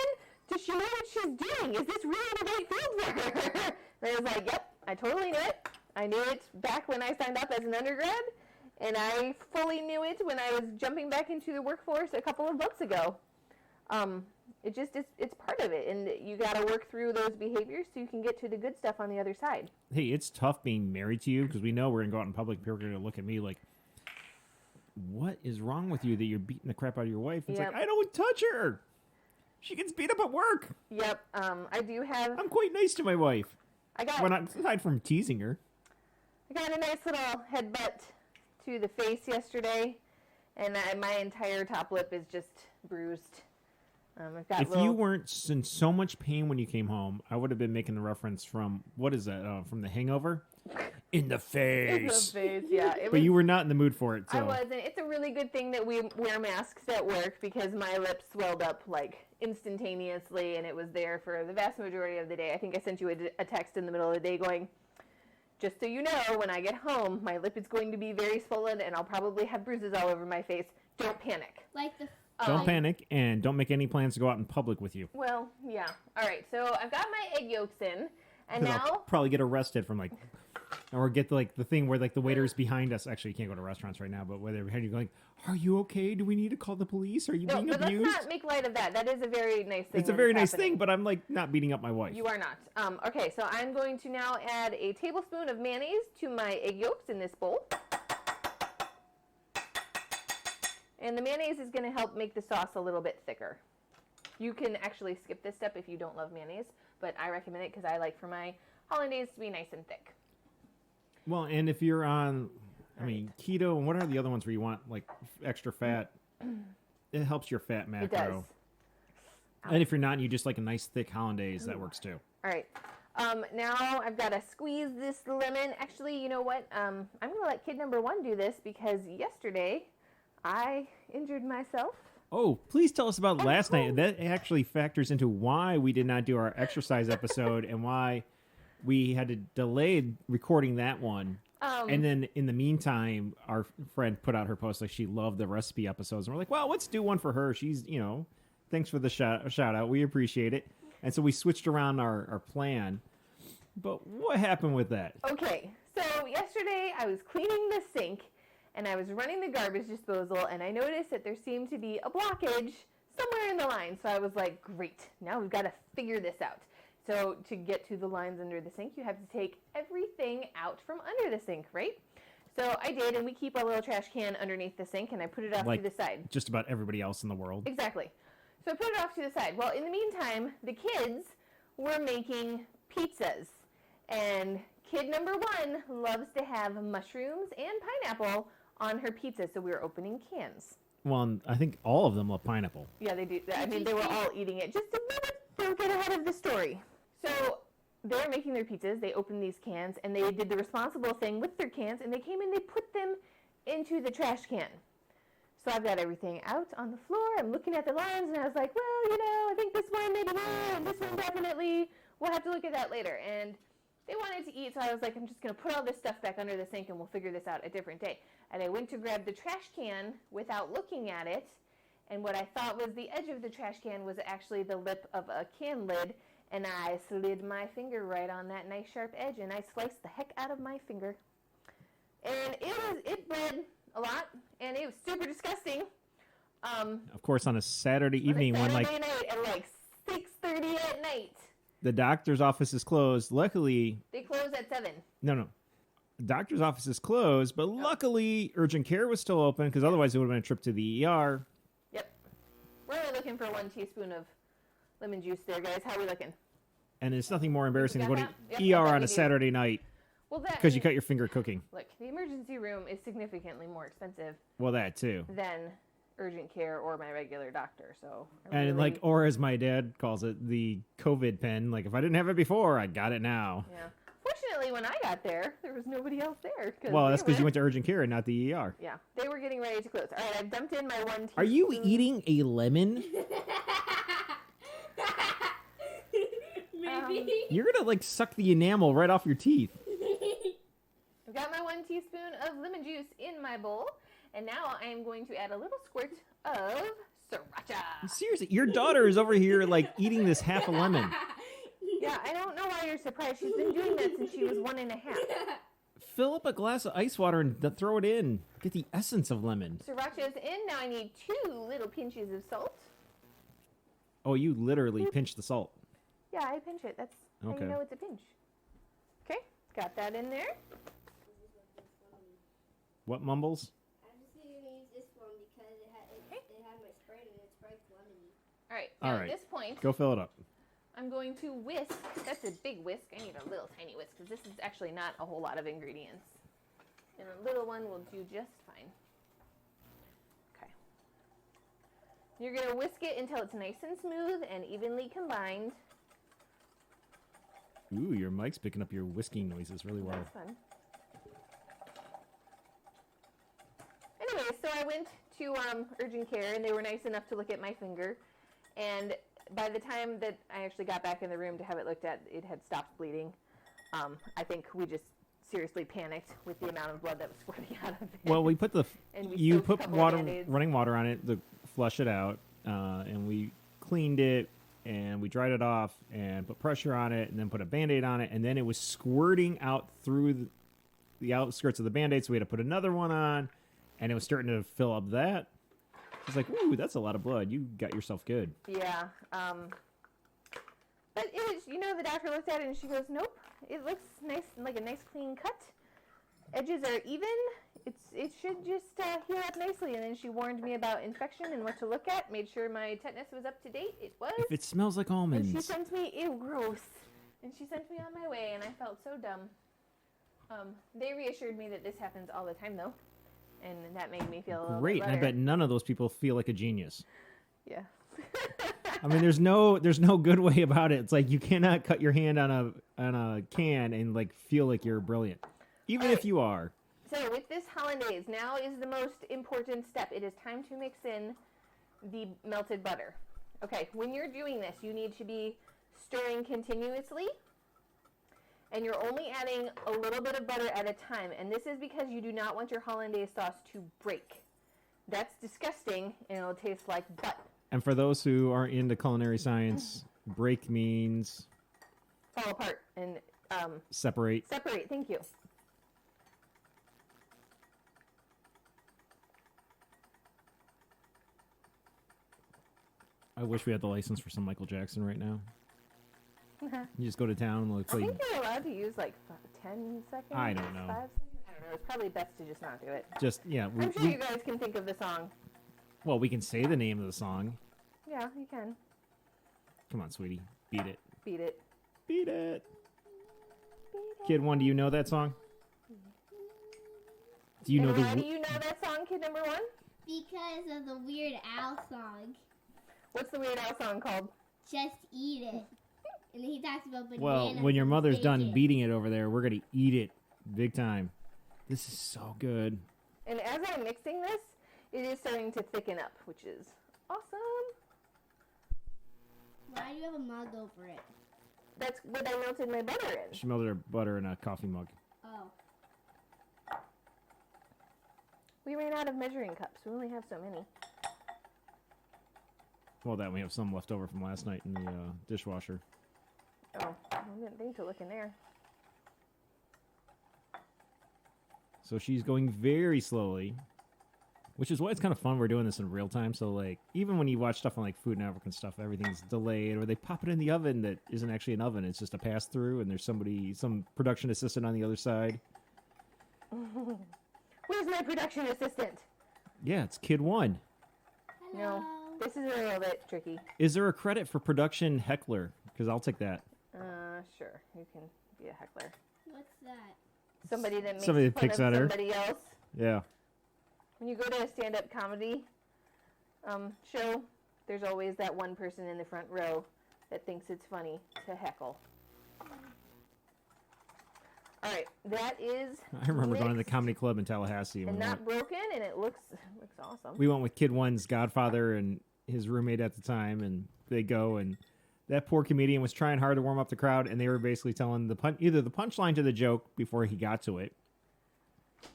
Does she know what she's doing? Is this really the right field for her?" And I was like, "Yep, I totally knew it. I knew it back when I signed up as an undergrad, and I fully knew it when I was jumping back into the workforce a couple of months ago." It's part of it, and you got to work through those behaviors so you can get to the good stuff on the other side. Hey, it's tough being married to you because we know we're going to go out in public and people are going to look at me like, what is wrong with you that you're beating the crap out of your wife? It's Yep. like, I don't touch her. She gets beat up at work. Yep, I do have. I'm quite nice to my wife. I got. Well, not aside from teasing her. I got a nice little headbutt to the face yesterday, and my entire top lip is just bruised. I've got If you weren't in so much pain when you came home, I would have been making the reference from, what is that, from The Hangover? In the face. in the face, yeah. But you were not in the mood for it, so. I wasn't. It's a really good thing that we wear masks at work because my lips swelled up like instantaneously, and it was there for the vast majority of the day. I think I sent you a text in the middle of the day going, "Just so you know, when I get home, my lip is going to be very swollen, and I'll probably have bruises all over my face. Don't panic." Like the Don't panic, and don't make any plans to go out in public with you. Well, yeah. All right, so I've got my egg yolks in, and 'Cause I'll now... probably get arrested from, like, or get, like, the thing where, like, the waiter's behind us. Actually, you can't go to restaurants right now, but where they're behind you going, "Are you okay? Do we need to call the police? Are you No, being but abused?" let's not make light of that. That is a very nice thing. It's a that very is nice happening. thing, but I'm, like, not beating up my wife. You are not. Okay, so I'm going to now add a tablespoon of mayonnaise to my egg yolks in this bowl. And the mayonnaise is going to help make the sauce a little bit thicker. You can actually skip this step if you don't love mayonnaise, but I recommend it because I like for my hollandaise to be nice and thick. Well, and if you're on, keto, and what are the other ones where you want, like, extra fat? It helps your fat macro. It does. And if you're not, and you just like a nice thick hollandaise, that works too. All right. Now I've got to squeeze this lemon. Actually, you know what? I'm going to let kid number one do this because yesterday I injured myself. Oh, please tell us about last night. That actually factors into why we did not do our exercise episode and why we had to delay recording that one. And then in the meantime, our friend put out her post like she loved the recipe episodes. And we're like, well, let's do one for her. She's, thanks for the shout out. We appreciate it. And so we switched around our plan. But what happened with that? Okay, so yesterday I was cleaning the sink and I was running the garbage disposal and I noticed that there seemed to be a blockage somewhere in the line. So I was like, great, now we've got to figure this out. So to get to the lines under the sink, you have to take everything out from under the sink, right? So I did, and we keep a little trash can underneath the sink, and I put it off to the side. Just about everybody else in the world. Exactly. So I put it off to the side. Well, in the meantime, the kids were making pizzas, and kid number one loves to have mushrooms and pineapple on her pizza, so we were opening cans. Well, I think all of them love pineapple. Yeah, they do. I mean, they were all eating it. Just a minute, don't get ahead of the story. So they were making their pizzas. They opened these cans, and they did the responsible thing with their cans, and they came and they put them into the trash can. So I've got everything out on the floor. I'm looking at the lines, and I was like, well, I think this one maybe not, and this one definitely. We'll have to look at that later. And they wanted to eat, so I was like, I'm just going to put all this stuff back under the sink, and we'll figure this out a different day. And I went to grab the trash can without looking at it, and what I thought was the edge of the trash can was actually the lip of a can lid, and I slid my finger right on that nice sharp edge, and I sliced the heck out of my finger. And it bled a lot, and it was super disgusting. Of course, on a Saturday On a evening when Saturday night at like 6:30 at night. the doctor's office is closed. Luckily, They close at 7. no. The doctor's office is closed, but luckily urgent care was still open because otherwise it would have been a trip to the ER. Yep. We're only looking for 1 teaspoon of lemon juice there, guys. How are we looking? And it's nothing more embarrassing than got going to that? Yep, ER I bet on we a do. Saturday night Well, that because you cut your finger cooking. Look, the emergency room is significantly more expensive Well, that too. than urgent care or my regular doctor. So, And like, or as my dad calls it, the COVID pen. Like, if I didn't have it before, I got it now. yeah. Fortunately, when I got there was nobody else there. Well, that's because you were- went to urgent care and not the ER. Yeah, they were getting ready to close. All right, I've dumped in my 1 teaspoon. Are you eating a lemon? Maybe. You're gonna like suck the enamel right off your teeth. I've got my 1 teaspoon of lemon juice in my bowl, and now I am going to add a little squirt of sriracha. Seriously, your daughter is over here like eating this half a lemon. Yeah, I don't know why you're surprised. She's been doing that since she was 1.5. Fill up a glass of ice water and throw it in. Get the essence of lemon. Sriracha is in. Now I need 2 little pinches of salt. Oh, you literally pinch the salt. Yeah, I pinch it. That's how Okay. you know it's a pinch. Okay, got that in there. What mumbles? I'm just gonna use this one because it had my Sprite and it's Sprite lemony. All right. All Now right. at this point, Go fill it up. I'm going to whisk. That's a big whisk. I need a little tiny whisk because this is actually not a whole lot of ingredients. And a little one will do just fine. Okay. You're going to whisk it until it's nice and smooth and evenly combined. Ooh, your mic's picking up your whisking noises really well. That's fun. Anyway, so I went to urgent care, and they were nice enough to look at my finger. And by the time that I actually got back in the room to have it looked at, it had stopped bleeding. I think we just seriously panicked with the amount of blood that was squirting out of it. Well, we put the And we you soaked a put couple of water, Band-Aids. running water on it to flush it out, and we cleaned it and we dried it off and put pressure on it and then put a Band-Aid on it, and then it was squirting out through the outskirts of the Band-Aid, so we had to put another one on, and it was starting to fill up that. It's like, ooh, that's a lot of blood. You got yourself good. Yeah. But it was, the doctor looked at it and she goes, nope, it looks nice, like a nice clean cut. Edges are even. It should just heal up nicely. And then she warned me about infection and what to look at, made sure my tetanus was up to date. It was. If it smells like And she almonds, sent me, ew, gross. And she sent me on my way, and I felt so dumb. They reassured me that this happens all the time, though. And that made me feel a little great. bit And I better. bet none of those people feel like a genius. Yeah. I mean, there's no good way about it. It's like you cannot cut your hand on a can and like feel like you're brilliant, even if Alright. you are. So with this hollandaise, now is the most important step. It is time to mix in the melted butter. Okay, when you're doing this, you need to be stirring continuously. And you're only adding a little bit of butter at a time. And this is because you do not want your hollandaise sauce to break. That's disgusting, and it'll taste like butt. And for those who aren't into culinary science, break means Fall apart and separate. separate. Thank you. I wish we had the license for some Michael Jackson right now. You just go to town and like I play. think you're allowed to use like 10 seconds. I don't know. 5 seconds. I don't know. It's probably best to just not do it. Just yeah. I'm sure you guys can think of the song. Well, we can say the name of the song. Yeah, you can. Come on, sweetie, beat it. Beat it. Beat it. Kid one, do you know that song? Do you know And the? how do you know that song, kid number 1? Because of the Weird Al song. What's the Weird Al song called? Just eat it. And then he talks about bananas. Well, when your and mother's done bacon. beating it over there, we're gonna eat it big time. This is so good. And as I'm mixing this, it is starting to thicken up, which is awesome. Why do you have a mug over it? That's what I melted my butter in. She melted her butter in a coffee mug. Oh. We ran out of measuring cups. We only have so many. Well, that we have some left over from last night in the dishwasher. Oh, I didn't think to look in there. So she's going very slowly Which is why it's kind of fun we're doing this in real time. So, like, even when you watch stuff on, like, Food Network and stuff, everything's delayed. Or they pop it in the oven that isn't actually an oven. It's just a pass-through, and there's some production assistant on the other side. Where's my production assistant? Yeah, it's Kid One. No, this is a little bit tricky. Is there a credit for production heckler? Because I'll take that. Sure. You can be a heckler. What's that? Somebody that makes Somebody that fun picks of at her. somebody else. Yeah. When you go to a stand-up comedy show, there's always that one person in the front row that thinks it's funny to heckle. All right, that is. I remember going to the mixed comedy club in Tallahassee. and not broken, and it looks awesome. We went with Kid One's godfather and his roommate at the time, and they go, and that poor comedian was trying hard to warm up the crowd, and they were basically telling either the punchline to the joke before he got to it,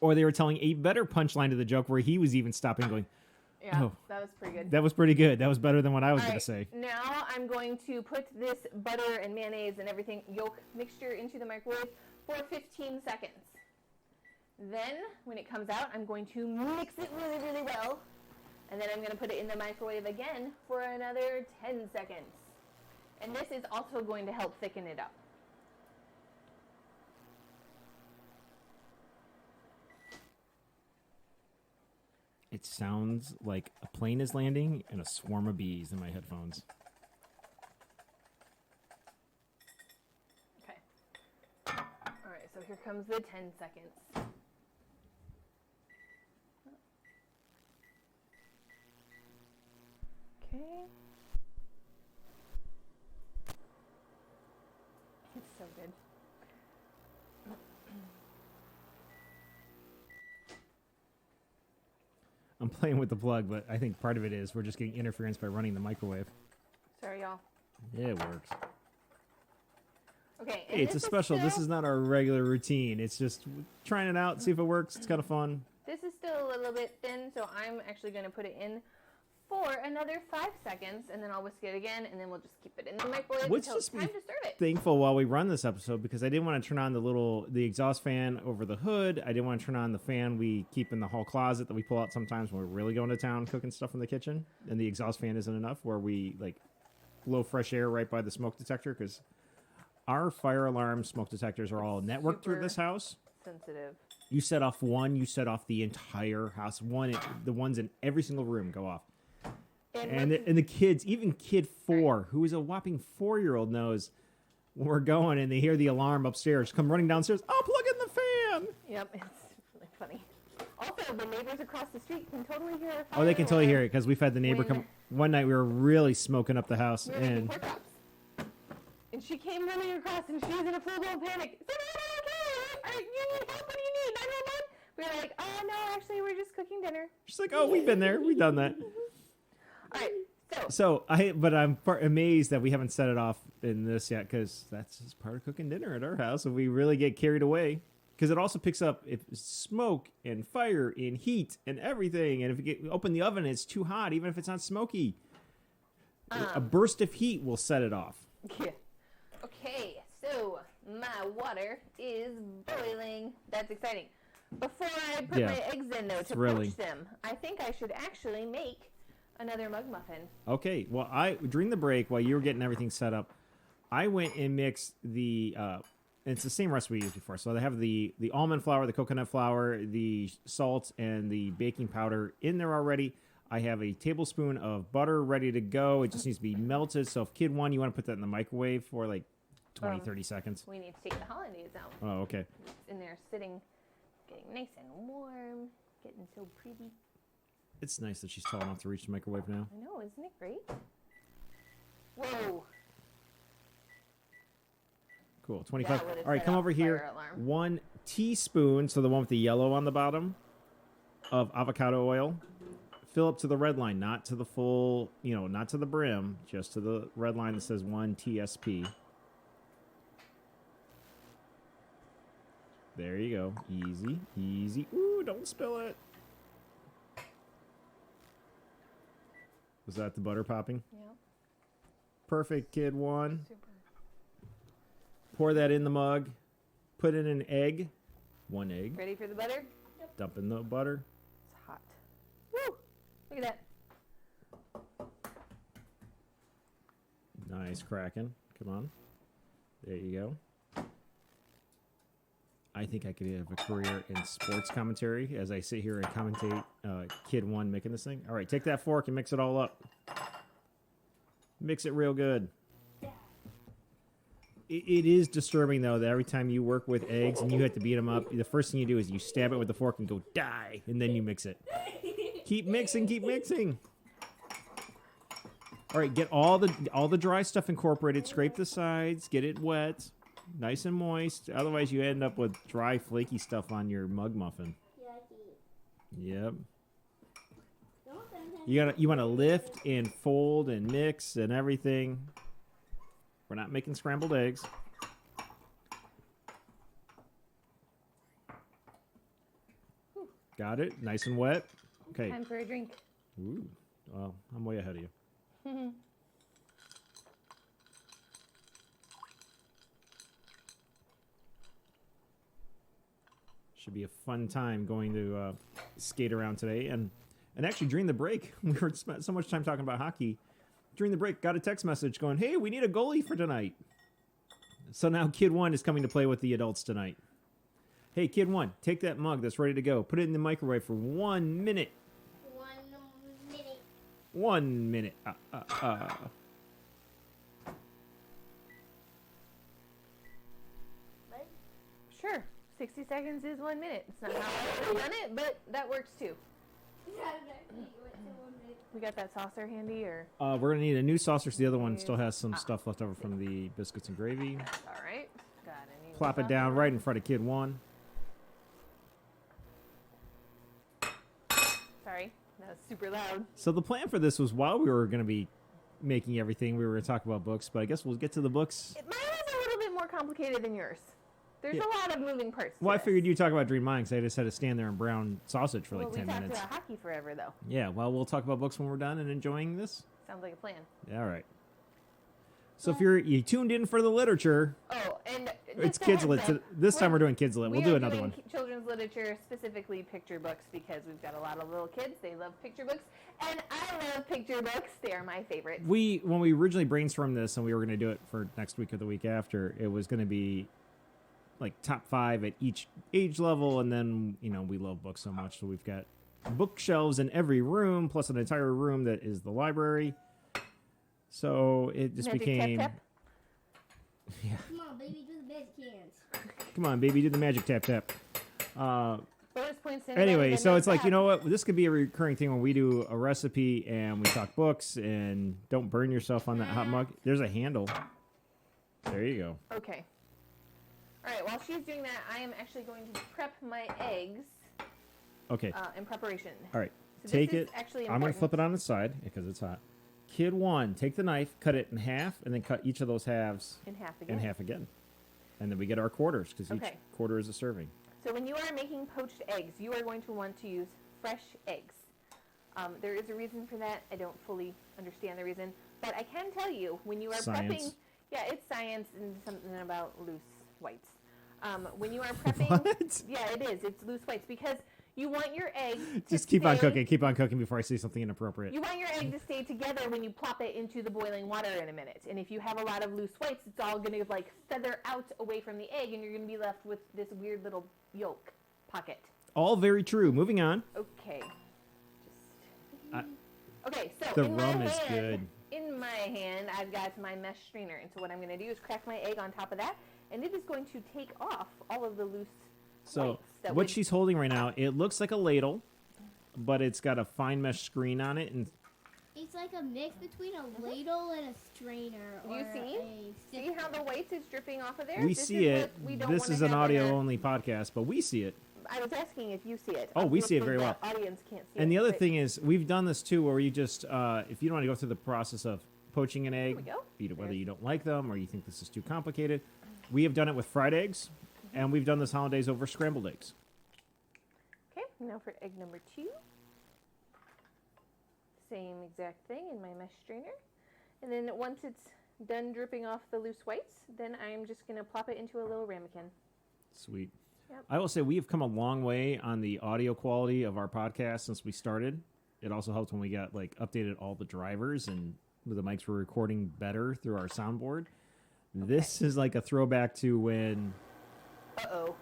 or they were telling a better punchline to the joke where he was even stopping and going, Yeah, oh, that was pretty good. that was pretty good. That was better than what I was All going right, to say. now I'm going to put this butter and mayonnaise and everything yolk mixture into the microwave for 15 seconds. Then, when it comes out, I'm going to mix it really, really well. And then I'm going to put it in the microwave again for another 10 seconds. And this is also going to help thicken it up. It sounds like a plane is landing and a swarm of bees in my headphones. Okay. All right, so here comes the 10 seconds. Okay. It's so good. I'm playing with the plug, but I think part of it is we're just getting interference by running the microwave. Sorry, y'all. Yeah, it works. Okay. Hey, it's a special. This is not our regular routine. It's just trying it out, see if it works. It's kind of fun. This is still a little bit thin, so I'm actually going to put it in for another 5 seconds, and then I'll whisk it again, and then we'll just keep it in the microwave Let's until it's just be time to serve it. Thankful while we run this episode because I didn't want to turn on the exhaust fan over the hood. I didn't want to turn on the fan we keep in the hall closet that we pull out sometimes when we're really going to town cooking stuff in the kitchen, and the exhaust fan isn't enough where we like blow fresh air right by the smoke detector because our fire alarm smoke detectors are all networked through Super this house. Sensitive. You set off one, you set off the entire house. The ones in every single room go off. And the kids, even kid 4, who is a whopping 4-year-old, knows when we're going and they hear the alarm upstairs, come running downstairs. Oh, plug in the fan. Yep, it's really funny. Also, the neighbors across the street can totally hear our Oh, they can fire totally hear alarm. it because we've had the neighbor When- come. One night we were really smoking up the house, We were making and pork chops. And she came running across, and she was in a full-blown panic. Is everything okay? You need help? What do you need? 911? We were like, oh, no, actually, we're just cooking dinner. she's like, "Oh, we've been there, we've done that." All right, So I'm amazed that we haven't set it off in this yet because that's just part of cooking dinner at our house, and we really get carried away because it also picks up if smoke and fire and heat and everything, and if you open the oven, it's too hot, even if it's not smoky. A burst of heat will set it off. Yeah. Okay, so my water is boiling. That's exciting. Before I put Yeah, my eggs in, though, to thrilling. poach them, I think I should actually make another mug muffin. Okay, well, during the break while you were getting everything set up, I went and mixed the. It's the same recipe we used before. So they have the almond flour, the coconut flour, the salt, and the baking powder in there already. I have a tablespoon of butter ready to go. It just needs to be melted. So if kid 1, you want to put that in the microwave for like 20, 30 seconds. We need to take the hollandaise out. Oh, okay. It's in there sitting, getting nice and warm, getting so pretty. It's nice that she's tall enough to reach the microwave now. I know, isn't it great? Whoa. Cool. 25. That would've All right, set come off over the here. fire alarm. 1 teaspoon, so the one with the yellow on the bottom, of avocado oil. Fill up to the red line, not to the full, not to the brim, just to the red line that says 1 TSP. There you go. Easy, easy. Ooh, don't spill it. Was that the butter popping? Yeah. Perfect, kid 1. Super. Pour that in the mug. Put in an egg. 1 egg. Ready for the butter? Dump in the butter. It's hot. Look at that. Nice cracking. Come on. There you go. I think I could have a career in sports commentary as I sit here and commentate Kid 1 making this thing. All right, take that fork and mix it all up. Mix it real good. It is disturbing, though, that every time you work with eggs and you have to beat them up, the first thing you do is you stab it with the fork and go, die, and then you mix it. Keep mixing, keep mixing. All right, get all the dry stuff incorporated. Scrape the sides, get it wet, nice and moist. Otherwise, you end up with dry, flaky stuff on your mug muffin. Yep. You want to lift and fold and mix and everything. We're not making scrambled eggs. Got it? Nice and wet? Okay. Time for a drink. Ooh. Well, I'm way ahead of you. Should be a fun time going to skate around today. And actually, during the break, we spent so much time talking about hockey. During the break, got a text message going, hey, we need a goalie for tonight. So now Kid 1 is coming to play with the adults tonight. Hey, Kid 1, take that mug that's ready to go. Put it in the microwave for 1 minute. 1 minute. 1 minute. Sure. 60 seconds is 1 minute. It's not how I've done it, but that works too. We got that saucer handy, or? We're going to need a new saucer, so the other one still has some stuff left over from the biscuits and gravy. All right. Got a new Plop it saucer. down right in front of Kid 1. Sorry, that was super loud. So the plan for this was while we were going to be making everything, we were going to talk about books, but I guess we'll get to the books. Mine was a little bit more complicated than yours. There's Yeah. a lot of moving parts. Well, I figured you'd talk about Dream Mine because I just had to stand there and brown sausage for like 10 we minutes. talked about hockey forever, though. Yeah, well, we'll talk about books when we're done and enjoying this. Sounds like a plan. Yeah, all right. So if you tuned in for the literature, Oh, and it's just a kids heads lit. up, This time we're doing kids lit. we We'll do are another doing one. Children's literature, specifically picture books, because we've got a lot of little kids. They love picture books, and I love picture books. They are my favorite. When we originally brainstormed this and we were going to do it for next week or the week after, it was going to be like top 5 at each age level, and then we love books so much, so we've got bookshelves in every room plus an entire room that is the library. So it just Magic became tap, tap. Yeah. Come on, baby, do the magic hands. Come on, baby, do the magic tap tap. Bonus points to Anyway, anybody so that it's like, knows you know what? This could be a recurring thing when we do a recipe and we talk books, and don't burn yourself on that hot mug. There's a handle. There you go. that. Okay. All right, while she's doing that, I am actually going to prep my eggs Okay. in preparation. All right. So Take this is it. actually I'm going to important. flip it on its side because it's hot. Kid 1, take the knife, cut it in half, and then cut each of those halves In half again. in half again. And then we get our quarters because each Okay. quarter is a serving. So when you are making poached eggs, you are going to want to use fresh eggs. There is a reason for that. I don't fully understand the reason, but I can tell you when you are Science. prepping. Yeah, it's science and something about loose whites. When you are prepping, What? yeah, it is. It's loose whites because you want your egg. Just to keep on stay- cooking. Keep on cooking before I say something inappropriate. You want your egg to stay together when you plop it into the boiling water in a minute. And if you have a lot of loose whites, it's all going to like feather out away from the egg, and you're going to be left with this weird little yolk pocket. All very true. Moving on. Okay. I- Okay, so The in my rum is hand, good. In my hand, I've got my mesh strainer, and so what I'm going to do is crack my egg on top of that, and it is going to take off all of the loose So whites that what would- she's holding right now, it looks like a ladle, but it's got a fine mesh screen on it, and It's like a mix between a ladle and a strainer. You or see? a See how the whites is dripping off of there? we This see is it. what we don't This wanna is an have in audio-only podcast, but we see it. I was asking if you see it. Oh, we see it very The well. audience can't see it. And the other but thing is, we've done this too, where you just, if you don't want to go through the process of poaching an egg, we go. whether you don't like them or you think this is too complicated, we have done it with fried eggs, and we've done this holidays over scrambled eggs. Okay, now for egg number 2. Same exact thing in my mesh strainer. And then once it's done dripping off the loose whites, then I'm just going to plop it into a little ramekin. Sweet. Yep. I will say we have come a long way on the audio quality of our podcast since we started. it also helped when we got like updated all the drivers and the mics were recording better through our soundboard. This is like a throwback to when Uh-oh.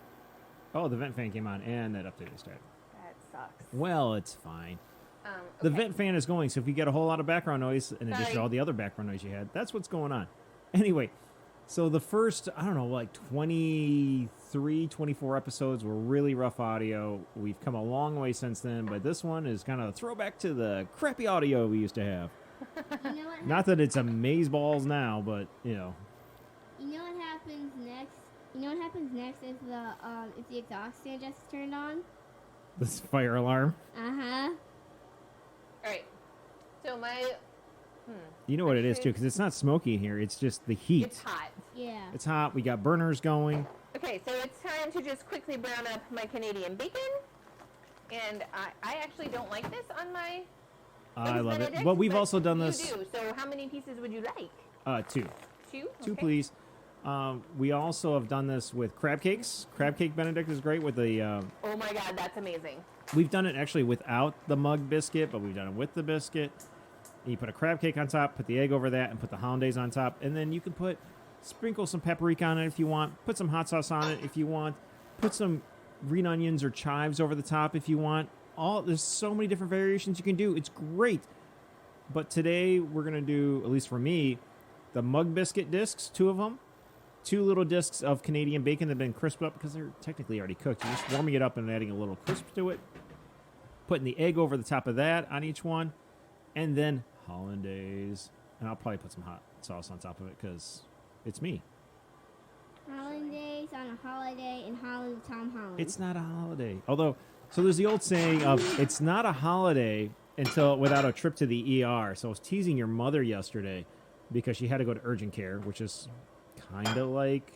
oh, the vent fan came on and that update started. That sucks. Well, it's fine. Okay. The vent fan is going, so if you get a whole lot of background noise in addition to Sorry. all the other background noise you had, that's what's going on. Anyway, so the first, I don't know, like 23, 24 episodes were really rough audio. We've come a long way since then, but this one is kind of a throwback to the crappy audio we used to have. You know what? Not that it's amazeballs now, but, You know what happens next? You know what happens next if the exhaust fan just turned on? this fire alarm. Uh-huh. All right. So my... You know what it is, too, because it's not smoky in here. It's just the heat. It's hot. Yeah. It's hot. We got burners going. Okay, so it's time to just quickly brown up my Canadian bacon. And I actually don't like this on my... I Eggs love it. Benedict, But we've but also done you this. do. So how many pieces would you like? 2. 2? 2, Okay. please. We also have done this with crab cakes. Crab cake Benedict is great with the... Oh my god, that's amazing. we've done it actually without the mug biscuit, but we've done it with the biscuit. And you put a crab cake on top, put the egg over that, and put the hollandaise on top. And then you can sprinkle some paprika on it if you want. Put some hot sauce on it if you want. Put some green onions or chives over the top if you want. There's so many different variations you can do. It's great. But today we're going to do, at least for me, the mug biscuit discs, 2 of them. 2 little discs of Canadian bacon that have been crisped up because they're technically already cooked. You're just warming it up and adding a little crisp to it. Putting the egg over the top of that on each one. And then hollandaise. And I'll probably put some hot sauce on top of it because it's me. Hollandaise on a holiday in Holland with Tom Holland. It's not a holiday. Although, so there's the old saying of it's not a holiday until without a trip to the ER. So I was teasing your mother yesterday because she had to go to urgent care, which is kind of like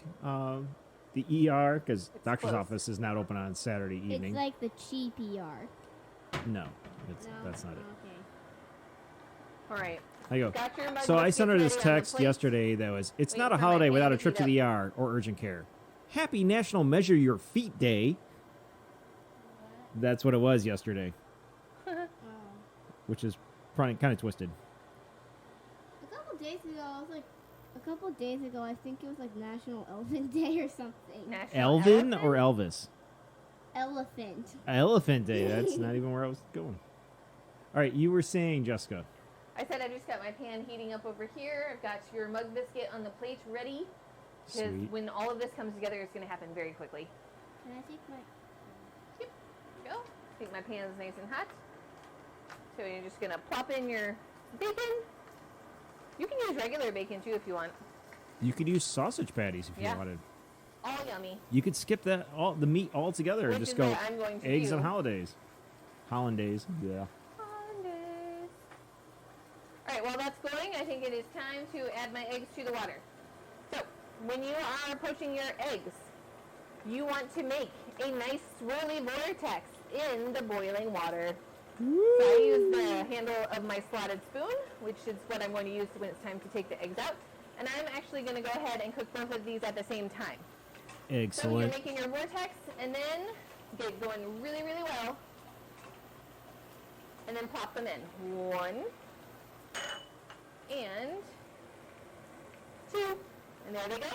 the ER because doctor's close. office is not open on Saturday evening. It's like the cheap ER. No, No? that's not it. Okay. All right. I go. Got your mug So I sent her biscuits this ready on the text plate? yesterday that was, it's Wait not a for my holiday pan without to a trip to heat the ER or urgent care. Happy National Measure Your Feet Day. That's what it was yesterday, Oh. which is probably kind of twisted. A couple days ago, I think it was like National Elephant Day or something. National Elvin Elephant? or Elvis? Elephant. Elephant Day. That's not even where I was going. All right, you were saying, Jessica. I said I just got my pan heating up over here. I've got your mug biscuit on the plate ready. Because Sweet. when all of this comes together, it's going to happen very quickly. Can I take my... Go. I think my pan is nice and hot. So you're just going to plop in your bacon. You can use regular bacon too if you want. You could use sausage patties if Yeah. you wanted. All yummy. You could skip the meat altogether and Which just is go what I'm going to eggs do. and hollandaise. Hollandaise, yeah. Hollandaise. All right, while that's going, I think it is time to add my eggs to the water. So, when you are poaching your eggs, you want to make a nice swirly vortex in the boiling water. So I use the handle of my slotted spoon, which is what I'm going to use when it's time to take the eggs out. And I'm actually going to go ahead and cook both of these at the same time. So you're Excellent. making your vortex, and then get it going really, really well. And then plop them in. 1 and 2. And there they go.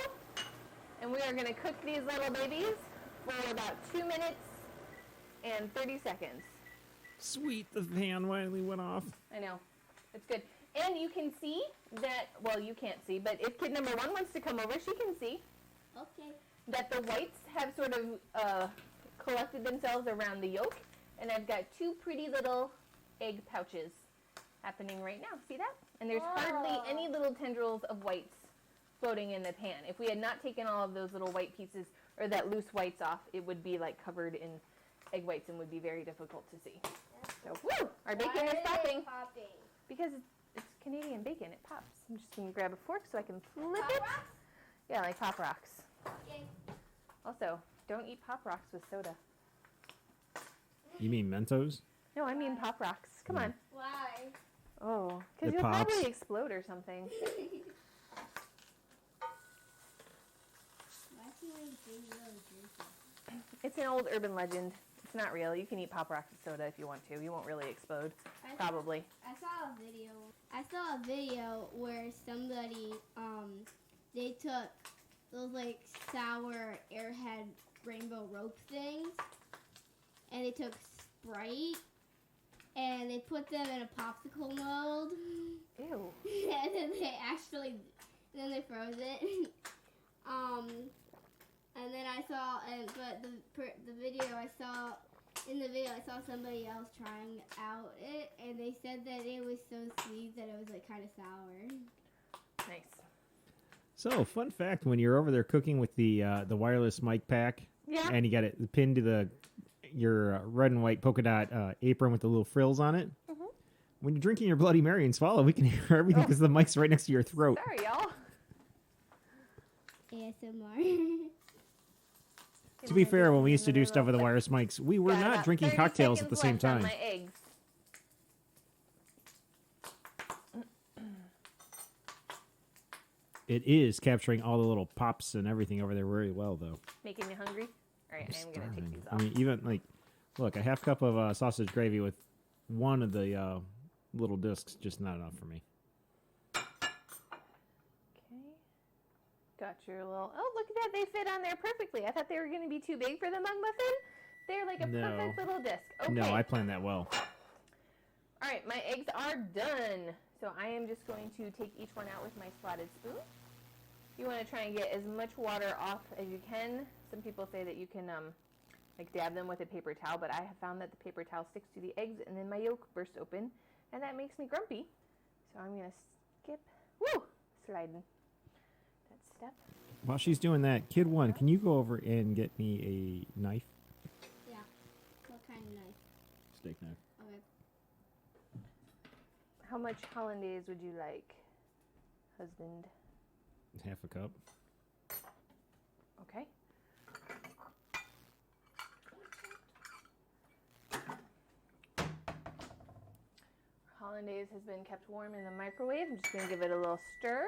And we are going to cook these little babies for about 2 minutes and 30 seconds. Sweet, the fan finally went off. I know. It's good. And you can see that, well, you can't see, but if kid number 1 wants to come over, she can see Okay. that the whites have sort of collected themselves around the yolk. And I've got 2 pretty little egg pouches happening right now. See that? And there's hardly any little tendrils of whites floating in the pan. If we had not taken all of those little white pieces or that loose whites off, it would be like covered in egg whites and would be very difficult to see. So, woo! Our bacon is popping. Because it's Canadian bacon, it pops. I'm just going to grab a fork so I can flip it. Yeah, like Pop Rocks. Okay. Also, don't eat Pop Rocks with soda. You mean Mentos? No, I mean Pop Rocks. Come on. Why? Oh, because It you'll pops. probably explode or something. Why can't I drink really drink it? It's an old urban legend. It's It's not real. You can eat Pop Rocks soda if you want to. You won't really explode. Probably. I saw a video where somebody they took those like sour airhead rainbow rope things, and they took Sprite and they put them in a popsicle mold. Ew. And then they froze it. And then I saw, in the video I saw somebody else trying out it, and they said that it was so sweet that it was like kind of sour. Nice. So, fun fact: when you're over there cooking with the wireless mic pack, Yeah. and you got it pinned to your red and white polka dot apron with the little frills on it. Mhm. When you're drinking your Bloody Mary and swallow, we can hear everything because the mic's right next to your throat. Sorry, y'all. ASMR. To be fair, when we used to do stuff with the wireless mics, we were Got not about drinking 30 cocktails at the seconds same left on time. my eggs. It is capturing all the little pops and everything over there very well, though. Making me hungry. All right, I'm going to take these I off. mean, even like, look, a half cup of sausage gravy with one of the little discs, just not enough for me. Okay. Got your little... Oh, look at that. They fit on there perfectly. I thought they were going to be too big for the mug muffin. They're like a No. perfect little disc. Okay. No, I planned that well. All right, my eggs are done. So I am just going to take each one out with my slotted spoon. You want to try and get as much water off as you can. Some people say that you can like dab them with a paper towel, but I have found that the paper towel sticks to the eggs and then my yolk bursts open, and that makes me grumpy. So I'm going to skip, sliding that step. While she's doing that, Kid One, can you go over and get me a knife? Yeah. What kind of knife? Steak knife. Okay. How much hollandaise would you like, husband? Half a cup. Okay. Hollandaise has been kept warm in the microwave. I'm just going to give it a little stir.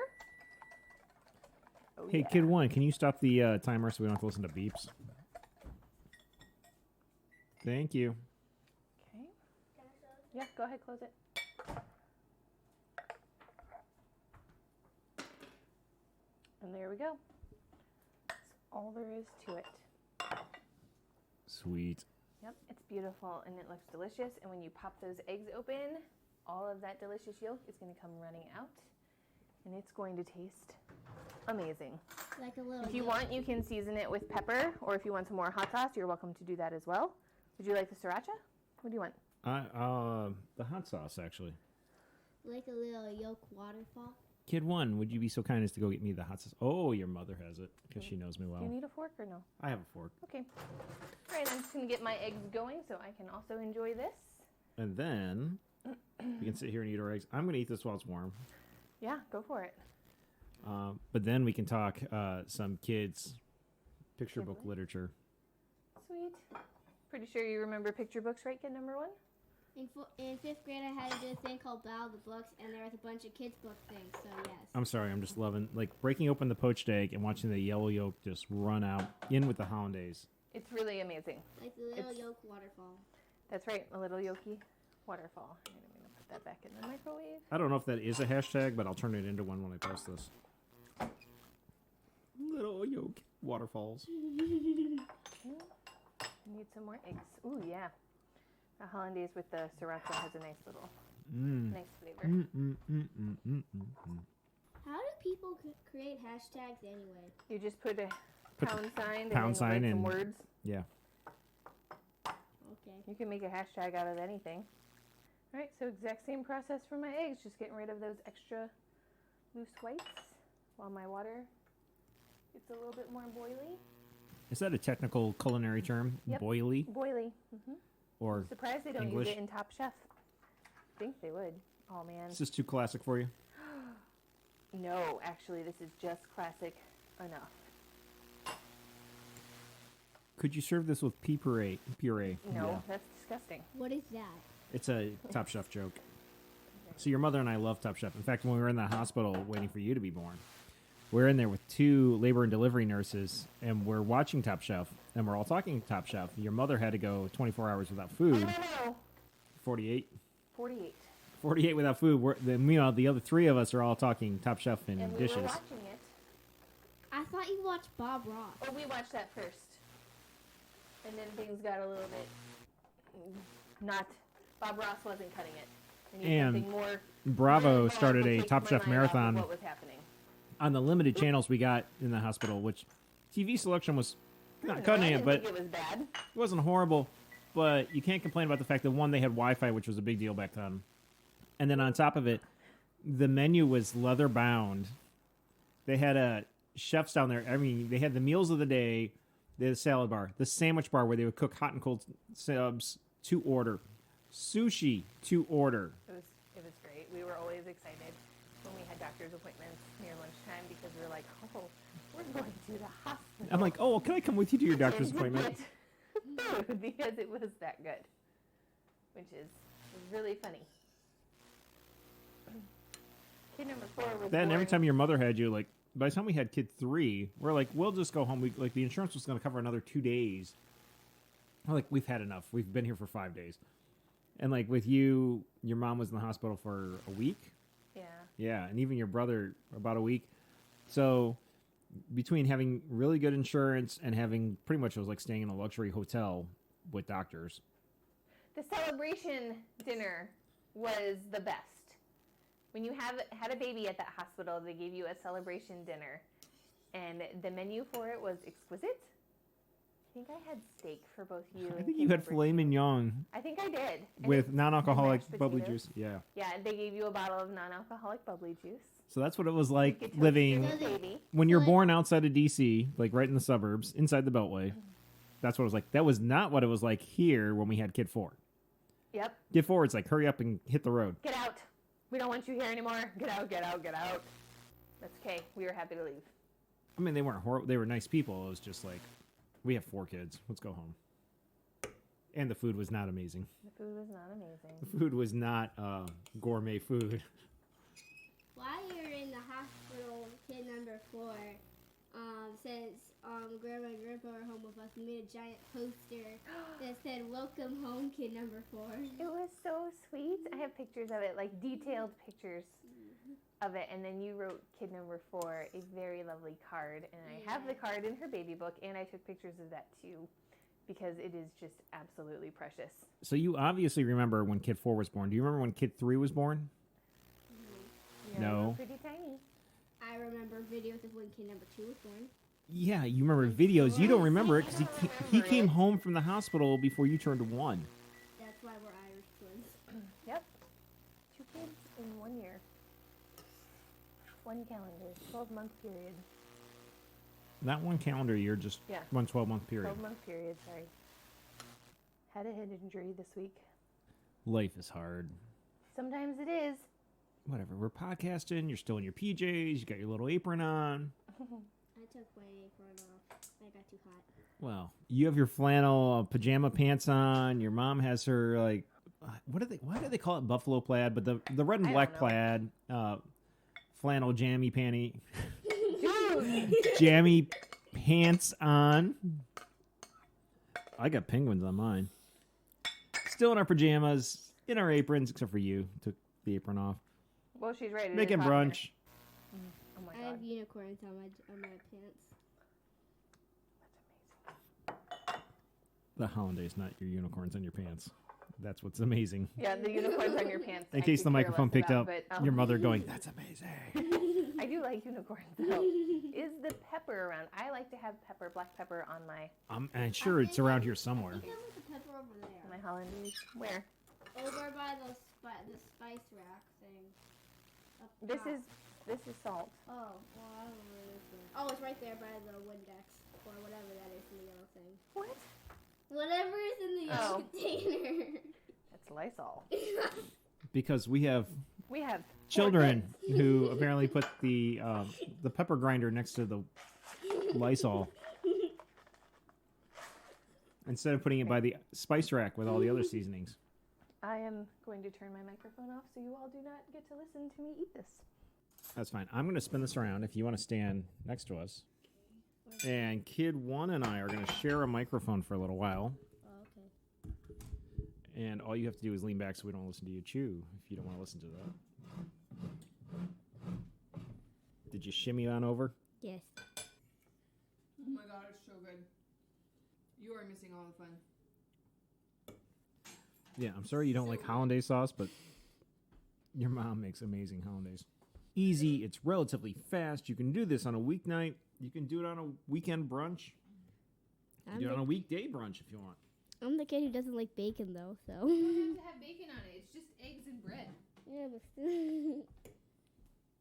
Oh, Hey, yeah. Kid One, can you stop the timer so we don't have to listen to beeps? Thank you. Okay. Yeah, go ahead, close it. And there we go. That's all there is to it. Sweet. Yep, it's beautiful and it looks delicious. And when you pop those eggs open, all of that delicious yolk is going to come running out. And it's going to taste amazing. Like a little. If you want, you can season it with pepper, or if you want some more hot sauce, you're welcome to do that as well. Would you like the sriracha? What do you want? The hot sauce, actually. Like a little yolk waterfall. Kid One, would you be so kind as to go get me the hot sauce? Oh, your mother has it, because she knows me well. Do you need a fork or no? I have a fork. Okay. All right, I'm just going to get my eggs going so I can also enjoy this. And then we can sit here and eat our eggs. I'm going to eat this while it's warm. Yeah, go for it. But then we can talk some kids' picture book literature. Sweet. Pretty sure you remember picture books, right, kid number one? In fifth grade, I had to do a thing called Battle of the Books, and there was a bunch of kids' book things, so yes. I'm sorry, I'm just loving, like, breaking open the poached egg and watching the yellow yolk just run out in with the hollandaise. It's really amazing. Like the little yolk waterfall. That's right, a little yolky waterfall. And I'm going to put that back in the microwave. I don't know if that is a hashtag, but I'll turn it into one when I post this. Little yolk waterfalls. Okay. I need some more eggs. Ooh, yeah. The hollandaise with the sriracha has a nice little, nice flavor. How do people create hashtags anyway? You just put a pound sign pound and sign then write some and- words. Yeah. Okay. You can make a hashtag out of anything. All right, so exact same process for my eggs. Just getting rid of those extra loose whites while my water gets a little bit more boily. Is that a technical culinary term? Yep. Boily? Boily. Or Surprised they don't English? use it in Top Chef. I think they would. Oh, man. is this too classic for you? No, actually, this is just classic enough. Could you serve this with pea puree? No, Yeah. that's disgusting. What is that? It's a Top Chef joke. So your mother and I love Top Chef. In fact, when we were in the hospital waiting for you to be born, we're in there with 2 labor and delivery nurses, and we're watching Top Chef, and we're all talking Top Chef. Your mother had to go 24 hours without food. I know. 48. 48. 48 without food. Meanwhile, the other 3 of us are all talking Top Chef and And we dishes. were watching it. I thought you watched Bob Ross. Oh, we watched that first. And then things got a little bit not. Bob Ross wasn't cutting it. And he had And something more. Bravo more started to a take Top my Chef mind off of marathon What was happening? on the limited channels we got in the hospital, which TV selection was not cutting I it, didn't but think it was bad. it wasn't horrible. But you can't complain about the fact that, one, they had Wi-Fi, which was a big deal back then. And then on top of it, the menu was leather bound. They had chefs down there. I mean, they had the meals of the day, they had a salad bar, the sandwich bar where they would cook hot and cold subs to order, sushi to order. It was great. We were always excited when we had doctor's appointments near lunchtime because we were like, oh, we're going to the hospital. I'm like, oh, can I come with you to your doctor's appointment? Food because it was that good, which is really funny. Kid number 4 was Then every born- time your mother had you, like, by the time we had kid 3, we're like, we'll just go home. Like, the insurance was going to cover another 2 days. We're like, we've had enough. We've been here for 5 days. And, like, with you, your mom was in the hospital for a week. Yeah. Yeah, and even your brother, about a week. So, between having really good insurance and having pretty much, it was like staying in a luxury hotel with doctors. The celebration dinner was the best. When you had a baby at that hospital, they gave you a celebration dinner, and the menu for it was exquisite. I think I had steak for both you. I and think kid you had number filet 2. mignon I think I did. And with it- non-alcoholic mashed bubbly potatoes. juice. Yeah. Yeah, and they gave you a bottle of non-alcoholic bubbly juice. So that's what it was You like could toast living your baby. when you're What? born outside of DC, like right in the suburbs, inside the Beltway. That's what it was like. That was not what it was like here when we had Kid 4. Yep. Kid 4, it's like, hurry up and hit the road. Get out. We don't want you here anymore. Get out, get out, get out. That's okay. We were happy to leave. I mean, they weren't horrible. They were nice people. It was just like, we have 4 kids. Let's go home. And the food was not amazing. The food was not amazing. The food was not gourmet food. While you're in the hospital, kid number 4, since Grandma and Grandpa are home with us, we made a giant poster that said, "Welcome home, kid number 4." It was so sweet. I have pictures of it, like detailed pictures of it. And then you wrote kid number 4 a very lovely card. And I have the card in her baby book, and I took pictures of that too, because it is just absolutely precious. So you obviously remember when Kid 4 was born. Do you remember when Kid 3 was born? You know, No. they were pretty tiny. I remember videos of when kid number 2 was born. Yeah, you remember videos. You don't remember it because he remember came it. home from the hospital before you turned 1. That's why we're Irish twins. Yep. 2 kids in 1 year. 1 calendar, 12-month period. Not 1 calendar year, just Yeah. 1 12-month period. 12-month period, sorry. Had a head injury this week. Life is hard. Sometimes it is. Whatever. We're podcasting. You're still in your PJs. You got your little apron on. I took my apron off. I got too hot. Well, you have your flannel pajama pants on. Your mom has her like, why do they call it buffalo plaid? But the red and I black don't plaid flannel jammy panty Dude! jammy pants on. I got penguins on mine. Still in our pajamas, in our aprons, except for you. Took the apron off. Well, she's ready to Making talk here. brunch. Oh my I god. have unicorns on my pants. The hollandaise, not your unicorns on your pants. That's what's amazing. Yeah, the unicorns on your pants. In I case could the care microphone less picked about, up but, your mother going, that's amazing. I do like unicorns though. Is the pepper around? I like to have pepper, black pepper on my I'm sure it's around here somewhere. I think there was a pepper over there. my hollandaise. Where? Over by the spice rack thing. Up This top. is salt. Oh, well, I don't know where it is. Oh, it's right there by the Windex or whatever that is in the yellow thing. What? Whatever is in the yellow Oh. container. That's Lysol. Because we have We have children who apparently put the pepper grinder next to the Lysol instead of putting it by the spice rack with all the other seasonings. I am going to turn my microphone off so you all do not get to listen to me eat this. That's fine. I'm going to spin this around if you want to stand next to us. And Kid 1 and I are going to share a microphone for a little while. Oh, okay. And all you have to do is lean back so we don't listen to you chew if you don't want to listen to that. Did you shimmy on over? Yes. Oh my god, it's so good. You are missing all the fun. Yeah, I'm sorry you don't like hollandaise sauce, but your mom makes amazing hollandaise. Easy, it's relatively fast. You can do this on a weeknight. You can do it on a weekend brunch. You can do it on a weekday brunch if you want. I'm the kid who doesn't like bacon, though, so. You don't have to have bacon on it. It's just eggs and bread. Yeah, but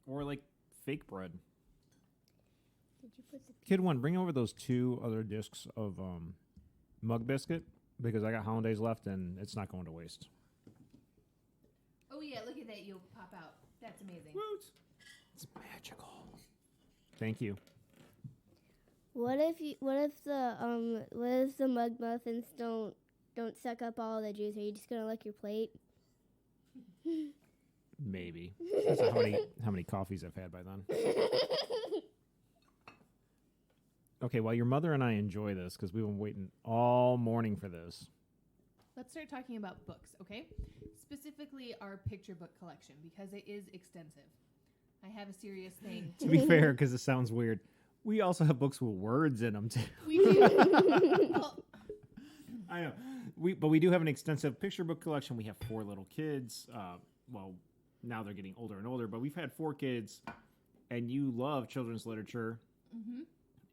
Or like fake bread. Did you put the Kid 1, bring over those 2 other discs of mug biscuit because I got hollandaise left and it's not going to waste. Oh yeah, look at that. You'll pop out. That's amazing. Woot! It's magical. Thank you. What if the mug muffins don't suck up all the juice? Are you just gonna lick your plate? Maybe. That's how many coffees I've had by then. Okay, while your mother and I enjoy this, because we've been waiting all morning for this. Let's start talking about books, okay? Specifically our picture book collection, because it is extensive. I have a serious thing. To be fair, because it sounds weird, we also have books with words in them, too. We do. Well, I know. But we do have an extensive picture book collection. We have 4 little kids. Well, now they're getting older and older, but we've had 4 kids, and you love children's literature. mm-hmm.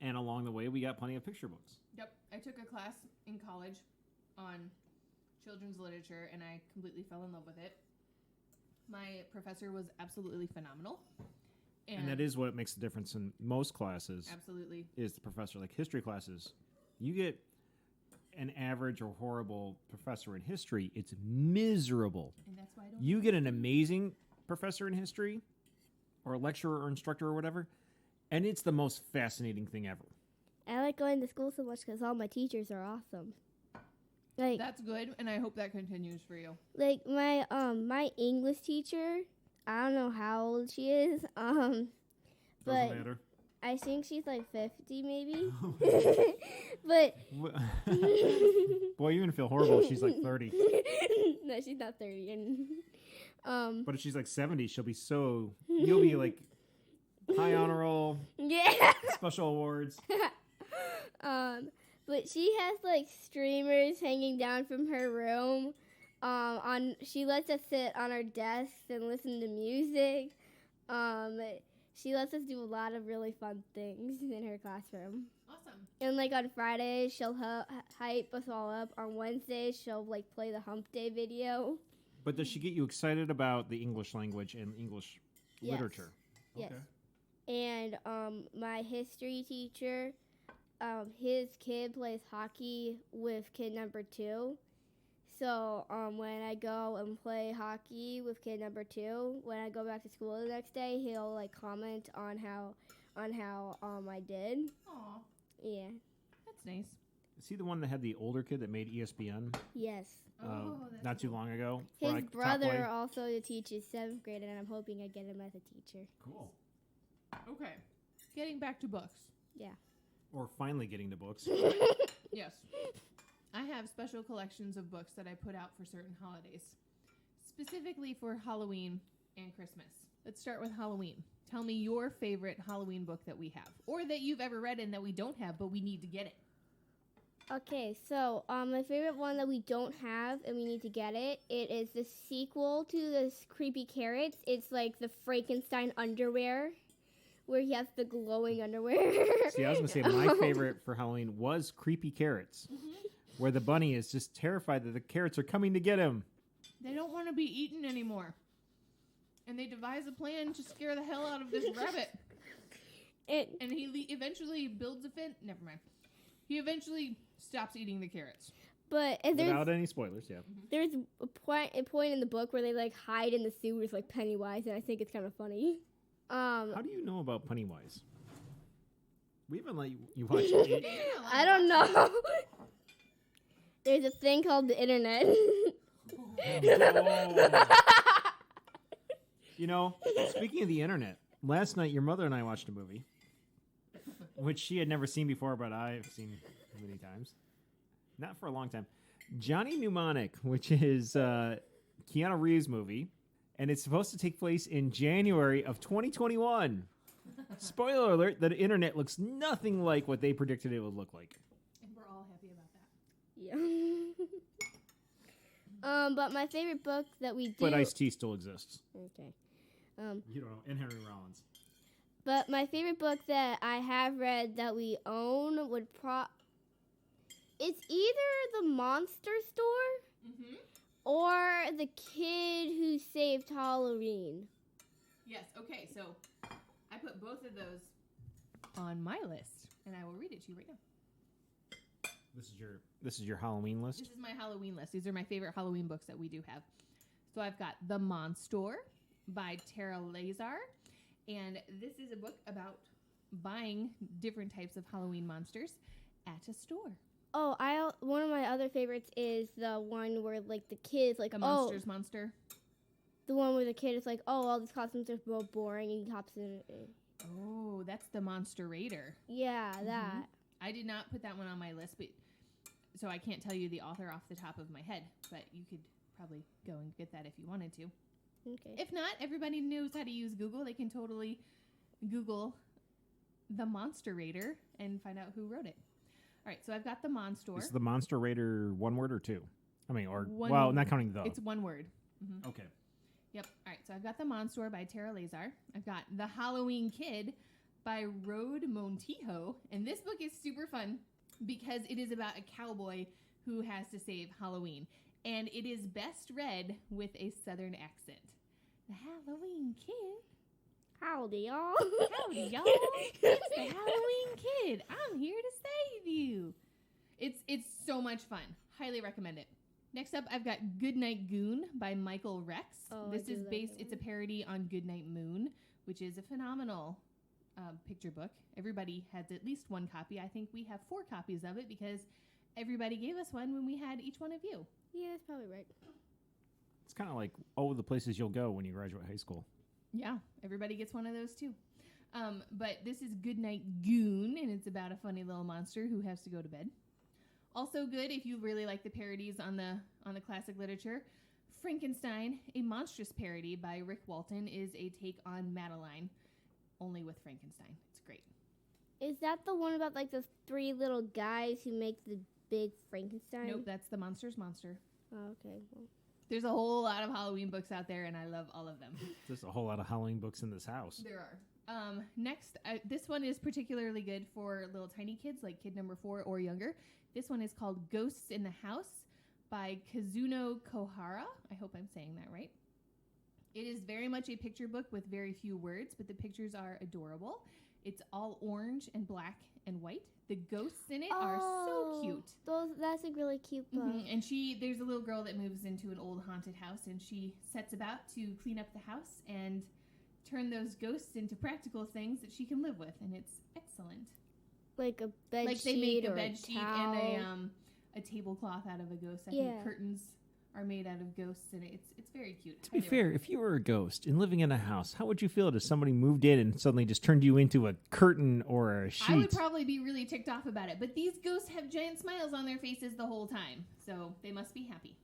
And along the way, we got plenty of picture books. Yep. I took a class in college on children's literature, and I completely fell in love with it. My professor was absolutely phenomenal. And that is what makes the difference in most classes. Absolutely. Is the professor. Like history classes, you get an average or horrible professor in history, it's miserable. And that's why I don't. You get an amazing professor in history or a lecturer or instructor or whatever, and it's the most fascinating thing ever. I like going to school so much because all my teachers are awesome. Like That's good, and I hope that continues for you. like my English teacher, I don't know how old she is. Doesn't But matter. I think she's like 50 maybe. But Boy, you're gonna feel horrible if she's like 30. no, she's not 30. And But if she's like 70, she'll be so. You'll be like high honor roll, yeah. special awards. But she has like streamers hanging down from her room. She lets us sit on our desks and listen to music. She lets us do a lot of really fun things in her classroom. Awesome. And like on Fridays, she'll hype us all up. On Wednesdays, she'll like play the Hump Day video. But does she get you excited about the English language and English Yes. literature? Yes. And my history teacher, his kid plays hockey with kid number 2. So when I go and play hockey with kid number 2, when I go back to school the next day, he'll like comment on how I did. Aw, Yeah. that's nice. Is he the one that had the older kid that made ESPN Yes. That's not too cool. long ago? His for, like, top brother play? also teaches 7th grade, and I'm hoping I get him as a teacher. Cool. Okay. Getting back to books. Or finally getting to books. Yes. I have special collections of books that I put out for certain holidays, specifically for Halloween and Christmas. Let's start with Halloween. Tell me your favorite Halloween book that we have, or that you've ever read and that we don't have, but we need to get it. Okay, so my favorite one that we don't have and we need to get it. It is the sequel to this Creepy Carrots. It's like the Frankenstein underwear, where he has the glowing underwear. See, I was going to say my favorite for Halloween was Creepy Carrots, where the bunny is just terrified that the carrots are coming to get him. They don't want to be eaten anymore. And they devise a plan to scare the hell out of this rabbit. And he eventually builds a fence. Never mind. He eventually stops eating the carrots. But Without any spoilers, yeah. there's a point in the book where they like hide in the sewers like Pennywise, and I think it's kind of funny. How do you know about Pennywise? We haven't let you watch it. I don't know. There's a thing called the internet. You know, speaking of the internet, last night your mother and I watched a movie, which she had never seen before, but I've seen many times. Not for a long time. Johnny Mnemonic, which is Keanu Reeves' movie, and it's supposed to take place in January of 2021. Spoiler alert, the internet looks nothing like what they predicted it would look like. And we're all happy about that. Yeah. But my favorite book that we do... But Ice-T still exists. Okay. You don't know, and Henry Rollins. But my favorite book that I have read that we own would it's either The Monster Store or The Kid Who Saved Halloween. Yes, okay, so I put both of those on my list, and I will read it to you right now. This is your Halloween list? This is my Halloween list. These are my favorite Halloween books that we do have. So I've got The Monster by Tara Lazar, and this is a book about buying different types of Halloween monsters at a store. Oh, one of my other favorites is the one where like the kids like The Monster's Monster. The one where the kid is like, oh, all these costumes are so boring, and he hops in. Oh, that's the Monster Raider. Yeah, that. I did not put that one on my list, but so I can't tell you the author off the top of my head, but you could probably go and get that if you wanted to. Okay. If not, everybody knows how to use Google. They can totally Google the Monster Raider and find out who wrote it. All right, so I've got the Monster. Is the Monster Raider one word or two? I mean, or One- well, not counting the. It's one word. Okay. Yep. All right, so I've got the Monster by Tara Lazar. I've got The Halloween Kid by Rode Montijo, and this book is super fun because it is about a cowboy who has to save Halloween, and it is best read with a Southern accent. The Halloween Kid. Howdy, y'all. Howdy, y'all. It's the Halloween Kid. I'm here to save you. It's so much fun. Highly recommend it. Next up, I've got Goodnight Goon by Michael Rex. Oh, This is like based, that it's a parody on Goodnight Moon, which is a phenomenal picture book. Everybody has at least one copy. I think we have 4 copies of it because everybody gave us one when we had each one of you. Yeah, that's probably right. It's kind of like, the places you'll go when you graduate high school. Yeah, everybody gets one of those too. But this is Goodnight Goon, and it's about a funny little monster who has to go to bed. Also good if you really like the parodies on the classic literature. Frankenstein, a monstrous parody by Rick Walton, is a take on Madeline, only with Frankenstein. It's great. Is that the one about like the 3 little guys who make the big Frankenstein? Nope, that's The Monster's Monster. Oh, okay. Well, There's a whole lot of Halloween books out there, and I love all of them. There's a whole lot of Halloween books in this house. There are. Next, this one is particularly good for little tiny kids, like kid number 4 or younger. This one is called Ghosts in the House by Kazuno Kohara. I hope I'm saying that right. It is very much a picture book with very few words, but the pictures are adorable. It's all orange and black and white. The ghosts in it are so cute. That's a really cute book. And there's a little girl that moves into an old haunted house, and she sets about to clean up the house and turn those ghosts into practical things that she can live with, and it's excellent. Like a bed Like sheet they make a or bed sheet towel. and a tablecloth out of a ghost. I think curtains are made out of ghosts, and it's very cute. To be fair, if you were a ghost and living in a house, how would you feel if somebody moved in and suddenly just turned you into a curtain or a sheet? I would probably be really ticked off about it, but these ghosts have giant smiles on their faces the whole time, so they must be happy.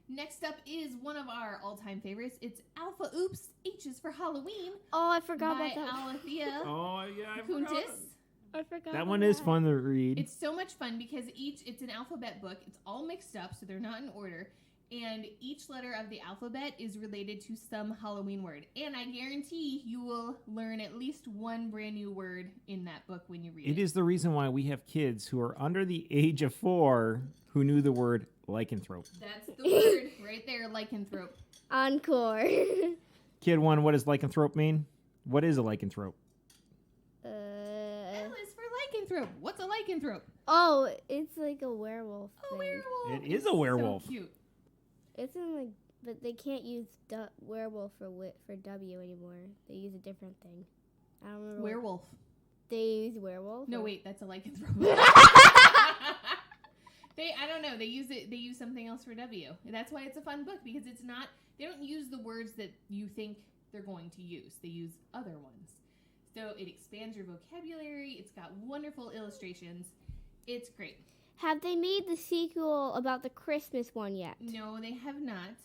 Next up is one of our all-time favorites. It's Alpha Oops, H is for Halloween. Oh, I forgot by about that. Alethea Oh, yeah, I Kuntis. I forgot That about one is fun to read. It's so much fun because it's an alphabet book. It's all mixed up, so they're not in order. And each letter of the alphabet is related to some Halloween word. And I guarantee you will learn at least one brand new word in that book when you read it. It is the reason why we have kids who are under the age of 4 who knew the word lycanthrope. That's the word right there, lycanthrope. Encore. Kid 1, what does lycanthrope mean? What is a lycanthrope? L is for lycanthrope. What's a lycanthrope? Oh, it's like a werewolf A thing. werewolf. It is a werewolf. So cute. It's in like, but they can't use werewolf for W anymore. They use a different thing. I don't remember. Werewolf. They use werewolf. No, or- wait, that's a lycanthrope. I don't know. They use something else for W. That's why it's a fun book, because it's not, they don't use the words that you think they're going to use. They use other ones. So it expands your vocabulary. It's got wonderful illustrations. It's great. Have they made the sequel about the Christmas one yet? No, they have not.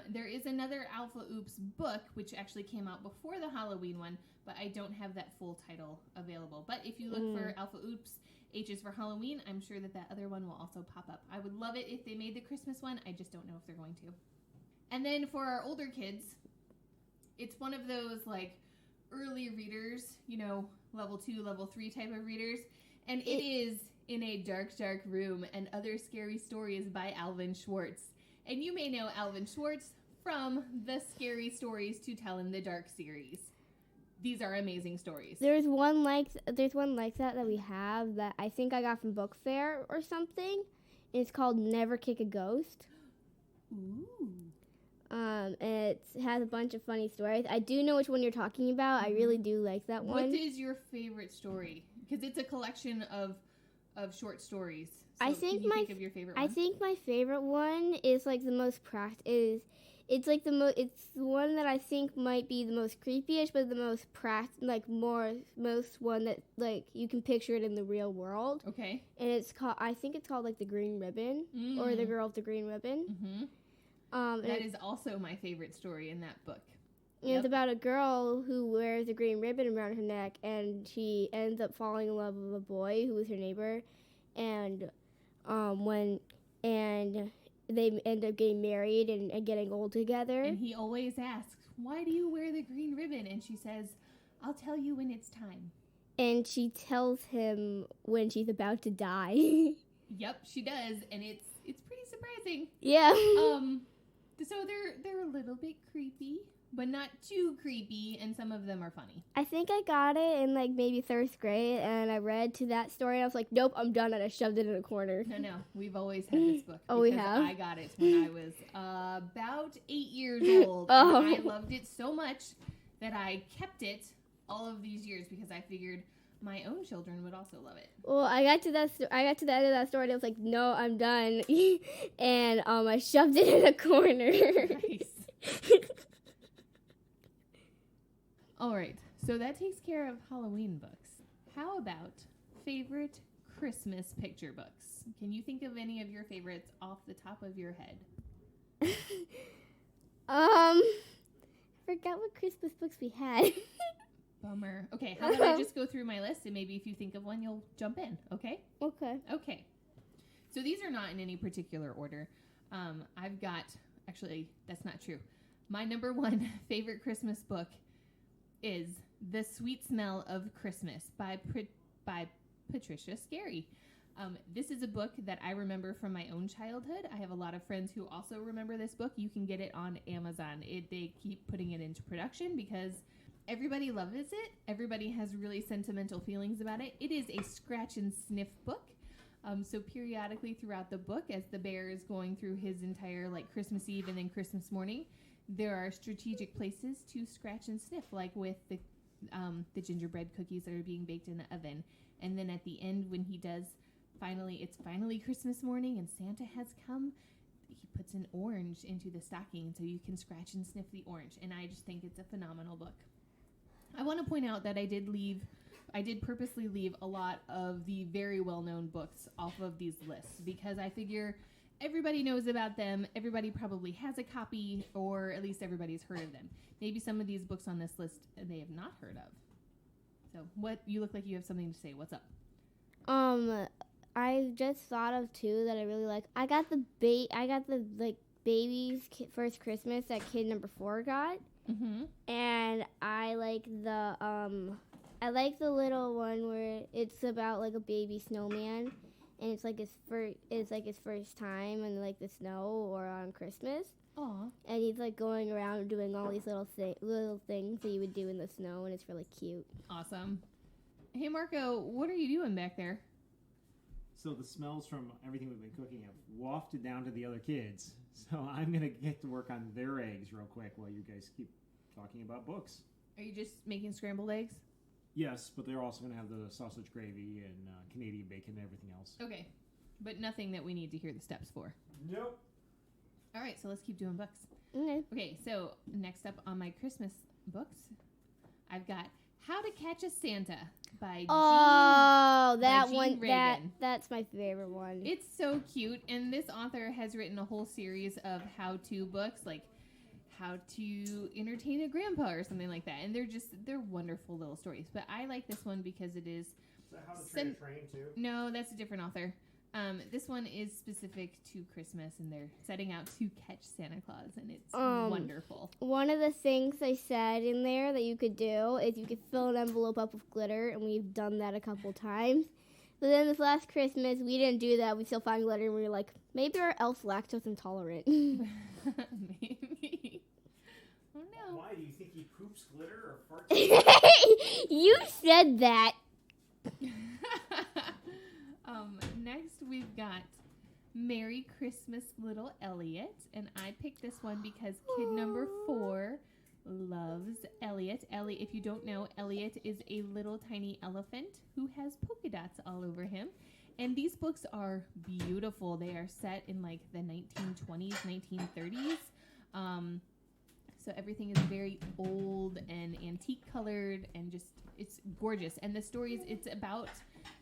There is another Alpha Oops book, which actually came out before the Halloween one, but I don't have that full title available. But if you look for Alpha Oops, H is for Halloween, I'm sure that other one will also pop up. I would love it if they made the Christmas one. I just don't know if they're going to. And then for our older kids, it's one of those like early readers, you know, level 2, level 3 type of readers. And it is In a Dark, Dark Room and Other Scary Stories by Alvin Schwartz. And you may know Alvin Schwartz from the Scary Stories to Tell in the Dark series. These are amazing stories. There's one like that we have that I think I got from Book Fair or something. It's called Never Kick a Ghost. Ooh. It has a bunch of funny stories. I do know which one you're talking about. I really do like that one. What is your favorite story? Because it's a collection of short stories. So I think can you think of your favorite one? I think my favorite one is like the most it's like it's the one that I think might be the most creepyish, but the most most one that like you can picture it in the real world. Okay. And I think it's called like The Green Ribbon or The Girl with the Green Ribbon. Mm-hmm. That is also my favorite story in that book. It's about a girl who wears a green ribbon around her neck, and she ends up falling in love with a boy who is her neighbor, and they end up getting married and getting old together. And he always asks, "Why do you wear the green ribbon?" And she says, "I'll tell you when it's time." And she tells him when she's about to die. Yep, she does, and it's pretty surprising. Yeah. So they're a little bit creepy, but not too creepy, and some of them are funny. I think I got it in like maybe 3rd grade, and I read to that story, and I was like, nope, I'm done, and I shoved it in a corner. No, we've always had this book. Oh, we have? I got it when I was about 8 years old, Oh. and I loved it so much that I kept it all of these years because I figured my own children would also love it. Well, I got to the end of that story, and I was like, no, I'm done, and I shoved it in a corner. Nice. All right, so that takes care of Halloween books. How about favorite Christmas picture books? Can you think of any of your favorites off the top of your head? I forgot what Christmas books we had. Bummer. Okay, how about I just go through my list, and maybe if you think of one, you'll jump in, okay? Okay. Okay. So these are not in any particular order. I've got, actually, that's not true. My number 1 favorite Christmas book is The Sweet Smell of Christmas by Patricia Scarry. This is a book that I remember from my own childhood. I have a lot of friends who also remember this book. You can get it on Amazon. They keep putting it into production because everybody loves it. Everybody has really sentimental feelings about it. It is a scratch and sniff book. So periodically throughout the book, as the bear is going through his entire like Christmas Eve and then Christmas morning, there are strategic places to scratch and sniff, like with the gingerbread cookies that are being baked in the oven. And then at the end, when he does it's finally Christmas morning and Santa has come, he puts an orange into the stocking so you can scratch and sniff the orange. And I just think it's a phenomenal book. I want to point out that I did purposely leave a lot of the very well-known books off of these lists because I figure everybody knows about them. Everybody probably has a copy, or at least everybody's heard of them. Maybe some of these books on this list they have not heard of. So what, you look like you have something to say. What's up? I just thought of 2 that I really like. I got the baby's first Christmas that kid number 4 got. Mm-hmm. And I like the little one where it's about like a baby snowman, and it's like his first time in like the snow or on Christmas. Aw. And he's like going around doing all these little things that you would do in the snow, and it's really cute. Awesome. Hey Marco, what are you doing back there? So the smells from everything we've been cooking have wafted down to the other kids. So I'm going to get to work on their eggs real quick while you guys keep talking about books. Are you just making scrambled eggs? Yes, but they're also going to have the sausage gravy and Canadian bacon and everything else. Okay. But nothing that we need to hear the steps for. Nope. All right, so let's keep doing books. Okay. Okay, so next up on my Christmas books. I've got How to Catch a Santa by that Jean one. Reagan. That's my favorite one. It's so cute, and this author has written a whole series of how-to books, like how to entertain a grandpa or something like that, and they're wonderful little stories. But I like this one because it is. Is that How to Train a Train too? No, that's a different author. This one is specific to Christmas, and they're setting out to catch Santa Claus, and it's wonderful. One of the things they said in there that you could do is you could fill an envelope up with glitter, and we've done that a couple times. But then this last Christmas, we didn't do that. We still found glitter, and we were like, maybe our elf's lactose intolerant. Maybe. Oh no. Why do you think he poops glitter or farts? You said that. Next we've got Merry Christmas Little Elliot, and I picked this one because kid number 4 loves Elliot. Elliot, if you don't know, Elliot is a little tiny elephant who has polka dots all over him. And these books are beautiful. They are set in like the 1920s, 1930s. So everything is very old and antique colored and just, it's gorgeous. And the stories, it's about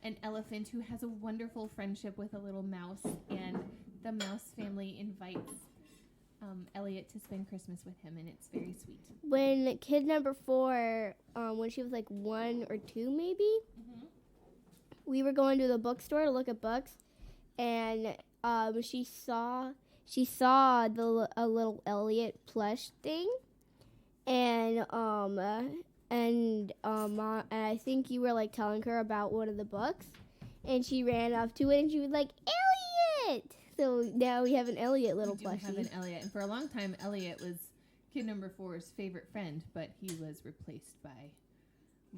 an elephant who has a wonderful friendship with a little mouse, and the mouse family invites Elliot to spend Christmas with him, and it's very sweet. When kid number 4, when she was like 1 or 2 maybe, we were going to the bookstore to look at books, and she saw a little Elliot plush thing, and I think you were like telling her about one of the books, and she ran up to it and she was like, Elliot! So now we have an Elliot little plushie. We have an Elliot, and for a long time, Elliot was kid number 4's favorite friend, but he was replaced by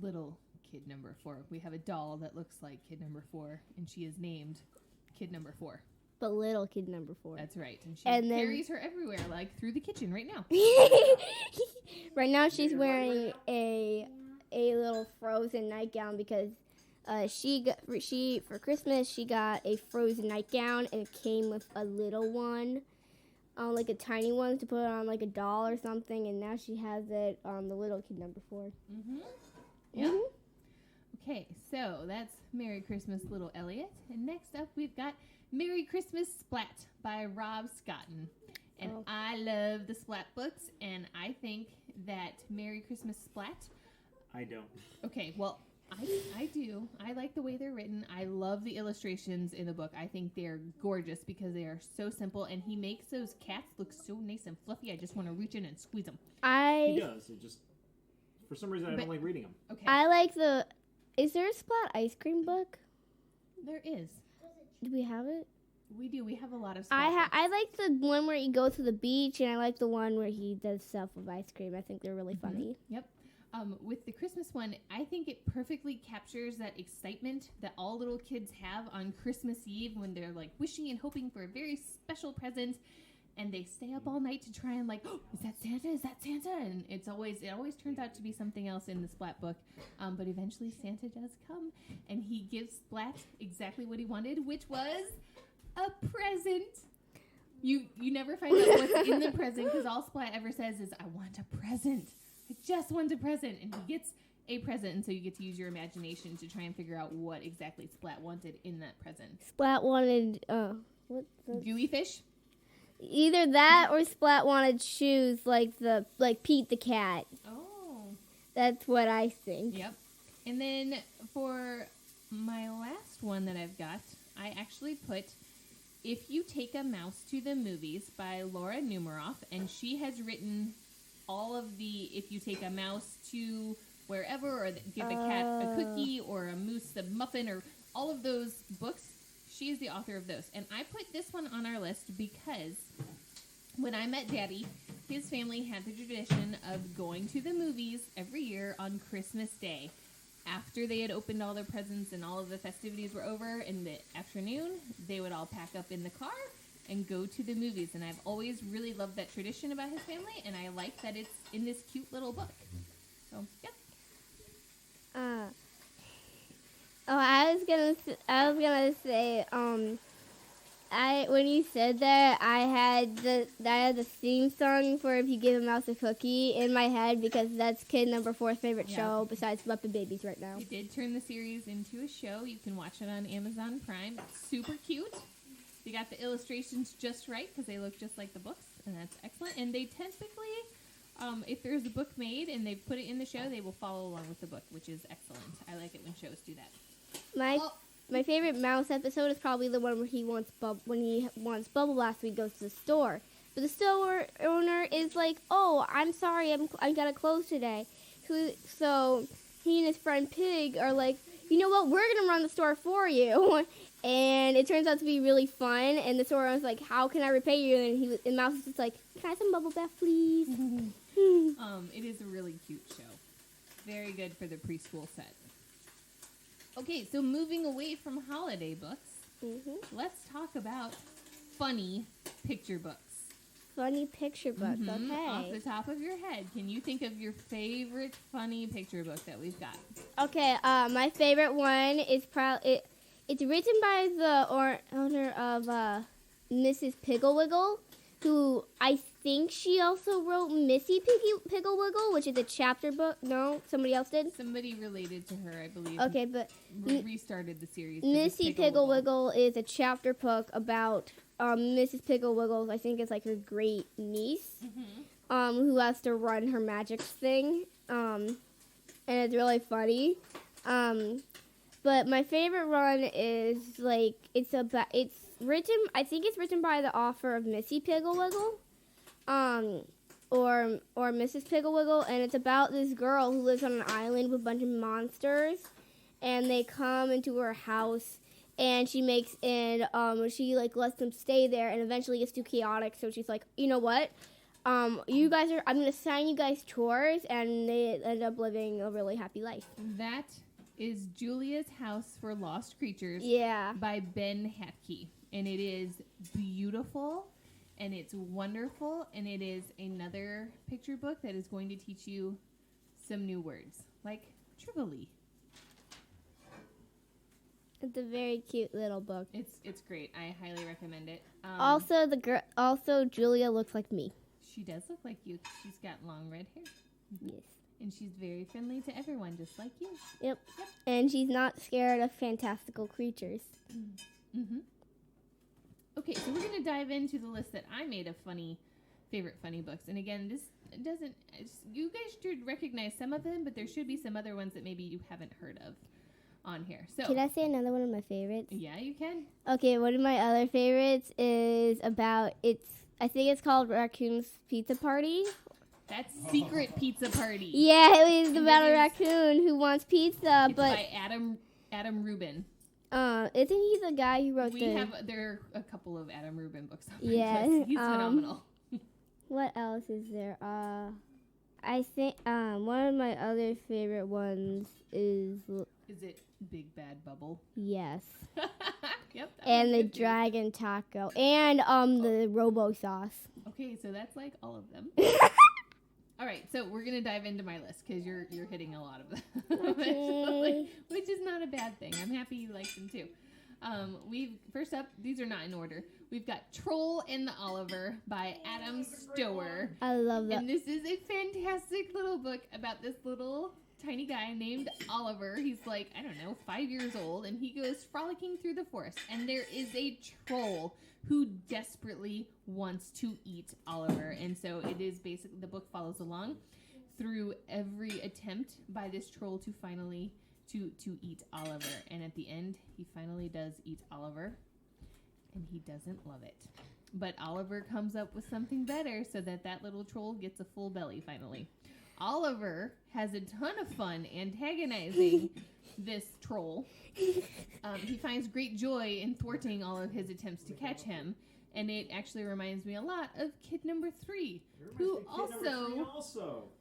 little kid number 4. We have a doll that looks like kid number 4, and she is named kid number 4. But little kid number 4. That's right, and she And carries her everywhere, like through the kitchen right now. Right now she's wearing a little Frozen nightgown because for Christmas she got a Frozen nightgown, and it came with a little one, like a tiny one to put on like a doll or something, and now she has it on the little kid number 4. Yeah. Okay, so that's Merry Christmas Little Elliot, and next up we've got Merry Christmas Splat by Rob Scotton. And I love the Splat books, and I think that Merry Christmas Splat. I don't. Okay, well, I do. I like the way they're written. I love the illustrations in the book. I think they're gorgeous because they are so simple, and he makes those cats look so nice and fluffy. I just want to reach in and squeeze them. He does. It just, for some reason, I don't like reading them. Okay. I like is there a Splat ice cream book? There is. Do we have it? We do. We have a lot of Splat I like the one where he goes to the beach, and I like the one where he does stuff with ice cream. I think they're really funny. Yep. With the Christmas one, I think it perfectly captures that excitement that all little kids have on Christmas Eve when they're like wishing and hoping for a very special present, and they stay up all night to try and like, oh, is that Santa? Is that Santa? And it always turns out to be something else in the Splat book. But eventually Santa does come, and he gives Splat exactly what he wanted, which was a present. You never find out what's in the present because all Splat ever says is, I want a present. I just want a present. And he gets a present, and so you get to use your imagination to try and figure out what exactly Splat wanted in that present. Splat wanted, Gooey fish? Either that or Splat wanted shoes like Pete the cat. Oh. That's what I think. Yep. And then for my last one that I've got, I actually put If You Take a Mouse to the Movies by Laura Numeroff, and she has written all of the If You Take a Mouse to Wherever, or Give a Cat a Cookie, or a Moose a Muffin, or all of those books. She is the author of those. And I put this one on our list because when I met Daddy, his family had the tradition of going to the movies every year on Christmas Day. After they had opened all their presents and all of the festivities were over in the afternoon, they would all pack up in the car and go to the movies. And I've always really loved that tradition about his family, and I like that it's in this cute little book. So, yeah. I was gonna say, when you said that, I had the theme song for If You Give a Mouse a Cookie in my head because that's kid number 4's favorite show besides Muppet Babies right now. We did turn the series into a show. You can watch it on Amazon Prime. It's super cute. They got the illustrations just right because they look just like the books, and that's excellent. And they typically, if there's a book made and they put it in the show, they will follow along with the book, which is excellent. I like it when shows do that. My favorite mouse episode is probably the one where he wants Bubble Blast when he goes to the store. But the store owner is like, "Oh, I'm sorry, I gotta close today." So he and his friend Pig are like, "You know what? We're gonna run the store for you." And it turns out to be really fun. And the store owner's like, "How can I repay you?" And Mouse is just like, "Can I have some bubble bath, please?" It is a really cute show. Very good for the preschool set. Okay, so moving away from holiday books, let's talk about funny picture books. Funny picture books, okay. Off the top of your head, can you think of your favorite funny picture book that we've got? Okay, my favorite one is probably it's written by the owner of Mrs. Pigglewiggle, who I think she also wrote Missy Pigglewiggle, which is a chapter book. No, somebody else did. Somebody related to her, I believe. Okay, but restarted the series. Missy Pigglewiggle is a chapter book about Mrs. Pigglewiggle. I think it's like her great niece, who has to run her magic thing, and it's really funny. But my favorite one is like it's written. I think it's written by the author of Missy Pigglewiggle, or Mrs. Pigglewiggle, and it's about this girl who lives on an island with a bunch of monsters, and they come into her house, and she lets them stay there, and eventually it's too chaotic, so she's like, you know what? I'm gonna assign you guys chores, and they end up living a really happy life. That is Julia's House for Lost Creatures by Ben Hatke. And it is beautiful, and it's wonderful, and it is another picture book that is going to teach you some new words, like Trivoli. It's a very cute little book. It's great. I highly recommend it. Also, Julia looks like me. She does look like you. She's got long red hair. Yes. And she's very friendly to everyone, just like you. Yep. And she's not scared of fantastical creatures. Okay, so we're going to dive into the list that I made of favorite funny books. And again, you guys should recognize some of them, but there should be some other ones that maybe you haven't heard of on here. So, can I say another one of my favorites? Yeah, you can. Okay, one of my other favorites is I think it's called Raccoon's Pizza Party. That's Secret Pizza Party. Yeah, it was about a raccoon who wants pizza, it's by Adam Rubin. Isn't he the guy who wrote there are a couple of Adam Rubin books on yeah, list. He's phenomenal. What else is there? I think one of my other favorite ones is it Big Bad Bubble? Yes. Yep. And the Dragon Taco and the Robo Sauce. Okay, so that's like all of them. All right, so we're gonna dive into my list because you're hitting a lot of them, Okay. which is not a bad thing. I'm happy you like them too. First up, these are not in order. We've got Troll and the Oliver by Adam Stower. I love that. And this is a fantastic little book about this little tiny guy named Oliver. He's like, 5 years old, and he goes frolicking through the forest, and there is a troll who desperately wants to eat Oliver. And so it is basically, the book follows along through every attempt by this troll to finally to eat Oliver. And at the end, he finally does eat Oliver, and he doesn't love it. But Oliver comes up with something better so that little troll gets a full belly finally. Oliver has a ton of fun antagonizing this troll. He finds great joy in thwarting all of his attempts to catch him, and it actually reminds me a lot of kid number 3, who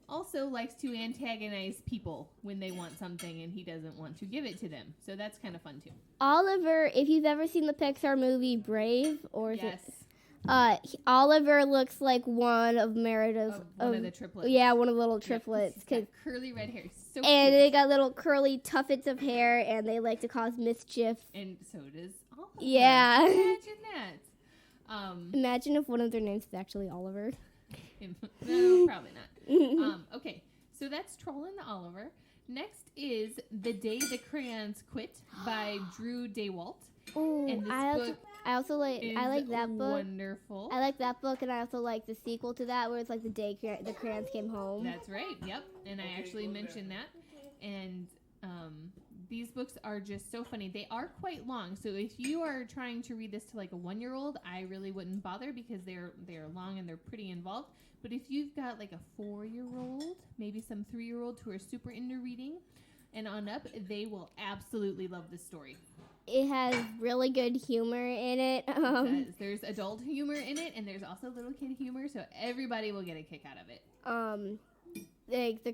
also likes to antagonize people when they want something and he doesn't want to give it to them. So that's kind of fun too. Oliver, if you've ever seen the Pixar movie Brave, or is yes. Oliver looks like one of Merida's... one of the triplets. Yeah, one of the little triplets. He's got curly red hair. So and cute. they got little curly tuffets of hair, and they like to cause mischief. And so does Oliver. Yeah. Imagine that. Imagine if one of their names is actually Oliver. No, probably not. Okay, so that's Troll and the Oliver. Next is The Day the Crayons Quit by Drew DeWalt. Oh, And this book I like that book. Wonderful. I like that book, and I also like the sequel to that, where it's like the day the crayons came home. That's right. Yep. And I actually mentioned that. And these books are just so funny. They are quite long. So if you are trying to read this to like a 1-year-old, I really wouldn't bother because they're long and they're pretty involved. But if you've got like a 4-year-old, maybe some 3-year-olds who are super into reading and on up, they will absolutely love this story. It has really good humor in it. It does. There's adult humor in it, and there's also little kid humor, so everybody will get a kick out of it. Like the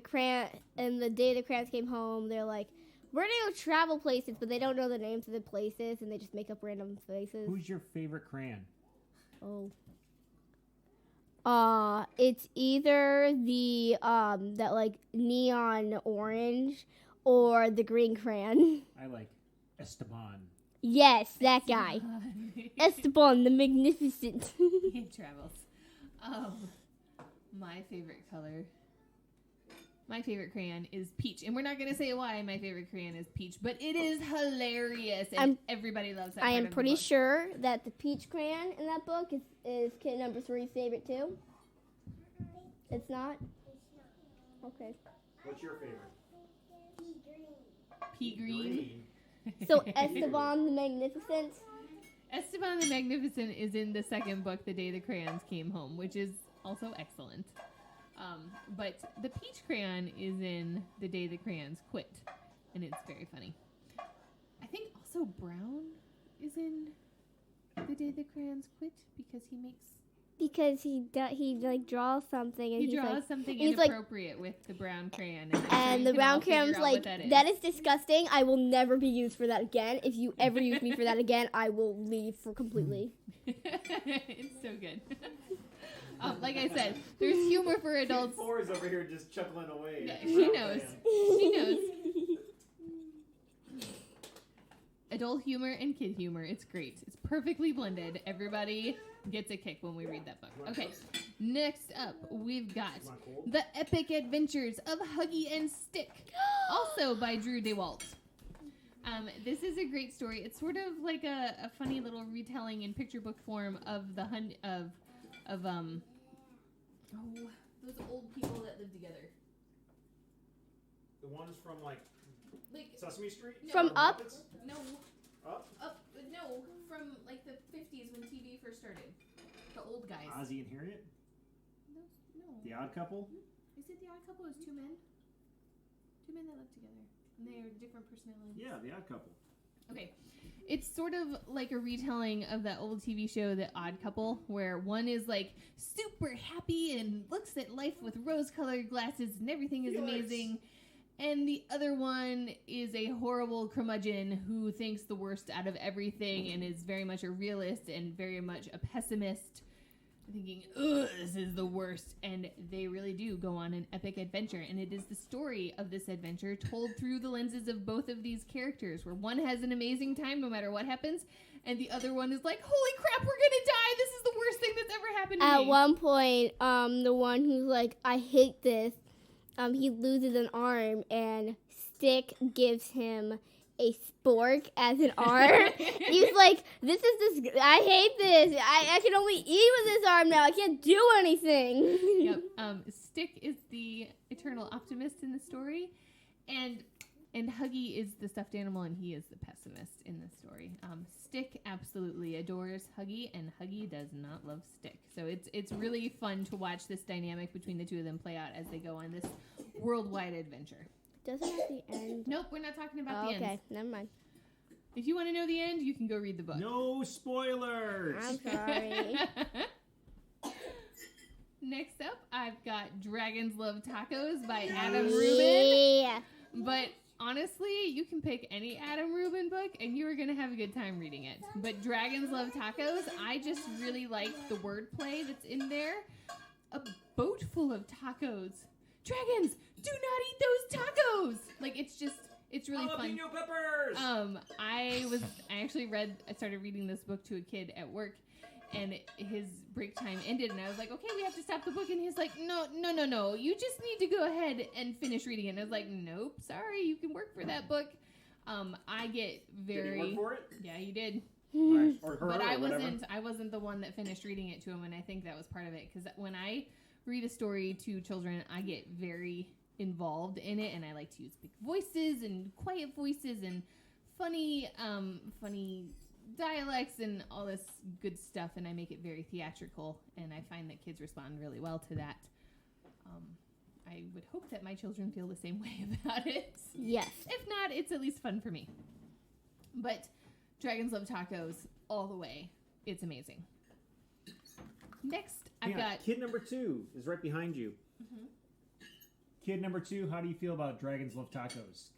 day the crayons came home, they're like, we're gonna go travel places, but they don't know the names of the places, and they just make up random places. Who's your favorite crayon? It's either the that like neon orange or the green crayon. I like Esteban. Yes, that guy. Esteban the Magnificent. He travels. My favorite color. My favorite crayon is peach. And we're not going to say why my favorite crayon is peach, but it is hilarious. And everybody loves that. I am pretty sure that the peach crayon in that book is kid number 3's favorite too. It's not? Okay. What's your favorite? Pea green. So Esteban the Magnificent? Esteban the Magnificent is in the second book, The Day the Crayons Came Home, which is also excellent. But the peach crayon is in The Day the Crayons Quit, and it's very funny. I think also Brown is in The Day the Crayons Quit because he makes... Because he like draws something and he draws like, something he's inappropriate with the brown crayon. And the brown crayon's like, that is disgusting. I will never be used for that again. If you ever use me for that again, I will leave for completely. It's so good. Like I said, there's humor for adults. Kid 4 is over here just chuckling away. Yeah, she knows. She knows. Adult humor and kid humor. It's great. It's perfectly blended. Everybody gets a kick when we read that book. Okay, next up, we've got The Epic Adventures of Huggy and Stick, also by Drew DeWalt. This is a great story. It's sort of like a funny little retelling in picture book form of those old people that live together. The ones from like Sesame Street? No, From Up? No. Up? No, from like the 50s when TV first started. The old guys. Ozzie and Harriet? No. The Odd Couple? Is it The Odd Couple? It's two men? Two men that live together. And they are different personalities. Yeah, The Odd Couple. Okay. It's sort of like a retelling of that old TV show, The Odd Couple, where one is like super happy and looks at life with rose-colored glasses and everything is amazing. And the other one is a horrible curmudgeon who thinks the worst out of everything and is very much a realist and very much a pessimist, thinking, ugh, this is the worst. And they really do go on an epic adventure. And it is the story of this adventure told through the lenses of both of these characters, where one has an amazing time no matter what happens, and the other one is like, holy crap, we're gonna die. This is the worst thing that's ever happened to me. At one point, the one who's like, I hate this, he loses an arm, and Stick gives him a spork as an arm. He's like, I hate this. I can only eat with this arm now. I can't do anything. Yep. Stick is the eternal optimist in the story, and Huggy is the stuffed animal, and he is the pessimist in the story. Stick absolutely adores Huggy, and Huggy does not love Stick. So it's really fun to watch this dynamic between the two of them play out as they go on this worldwide adventure. Doesn't at the end. Nope, we're not talking about the end. Okay, never mind. If you want to know the end, you can go read the book. No spoilers! I'm sorry. Next up, I've got Dragons Love Tacos by Adam Rubin. Yeah. But honestly, you can pick any Adam Rubin book and you are going to have a good time reading it. But Dragons Love Tacos, I just really like the wordplay that's in there. A boat full of tacos. Dragons, do not eat those tacos! Like, it's It's really fun. Jalapeno peppers! I started reading this book to a kid at work, and his break time ended, and I was like, okay, we have to stop the book, and he's like, no, you just need to go ahead and finish reading it. And I was like, nope, sorry, you can work for that book. I get very... Did he work for it? Yeah, you did. Or her, But or I wasn't the one that finished reading it to him, and I think that was part of it, because when I read a story to children, I get very involved in it, and I like to use big voices and quiet voices and funny dialects and all this good stuff, and I make it very theatrical, and I find that kids respond really well to that. I would hope that my children feel the same way about it. Yes. If not, it's at least fun for me. But Dragons Love Tacos all the way. It's amazing. Next, I've got... Kid number 2 is right behind you. Mm-hmm. Kid number 2, how do you feel about Dragons Love Tacos?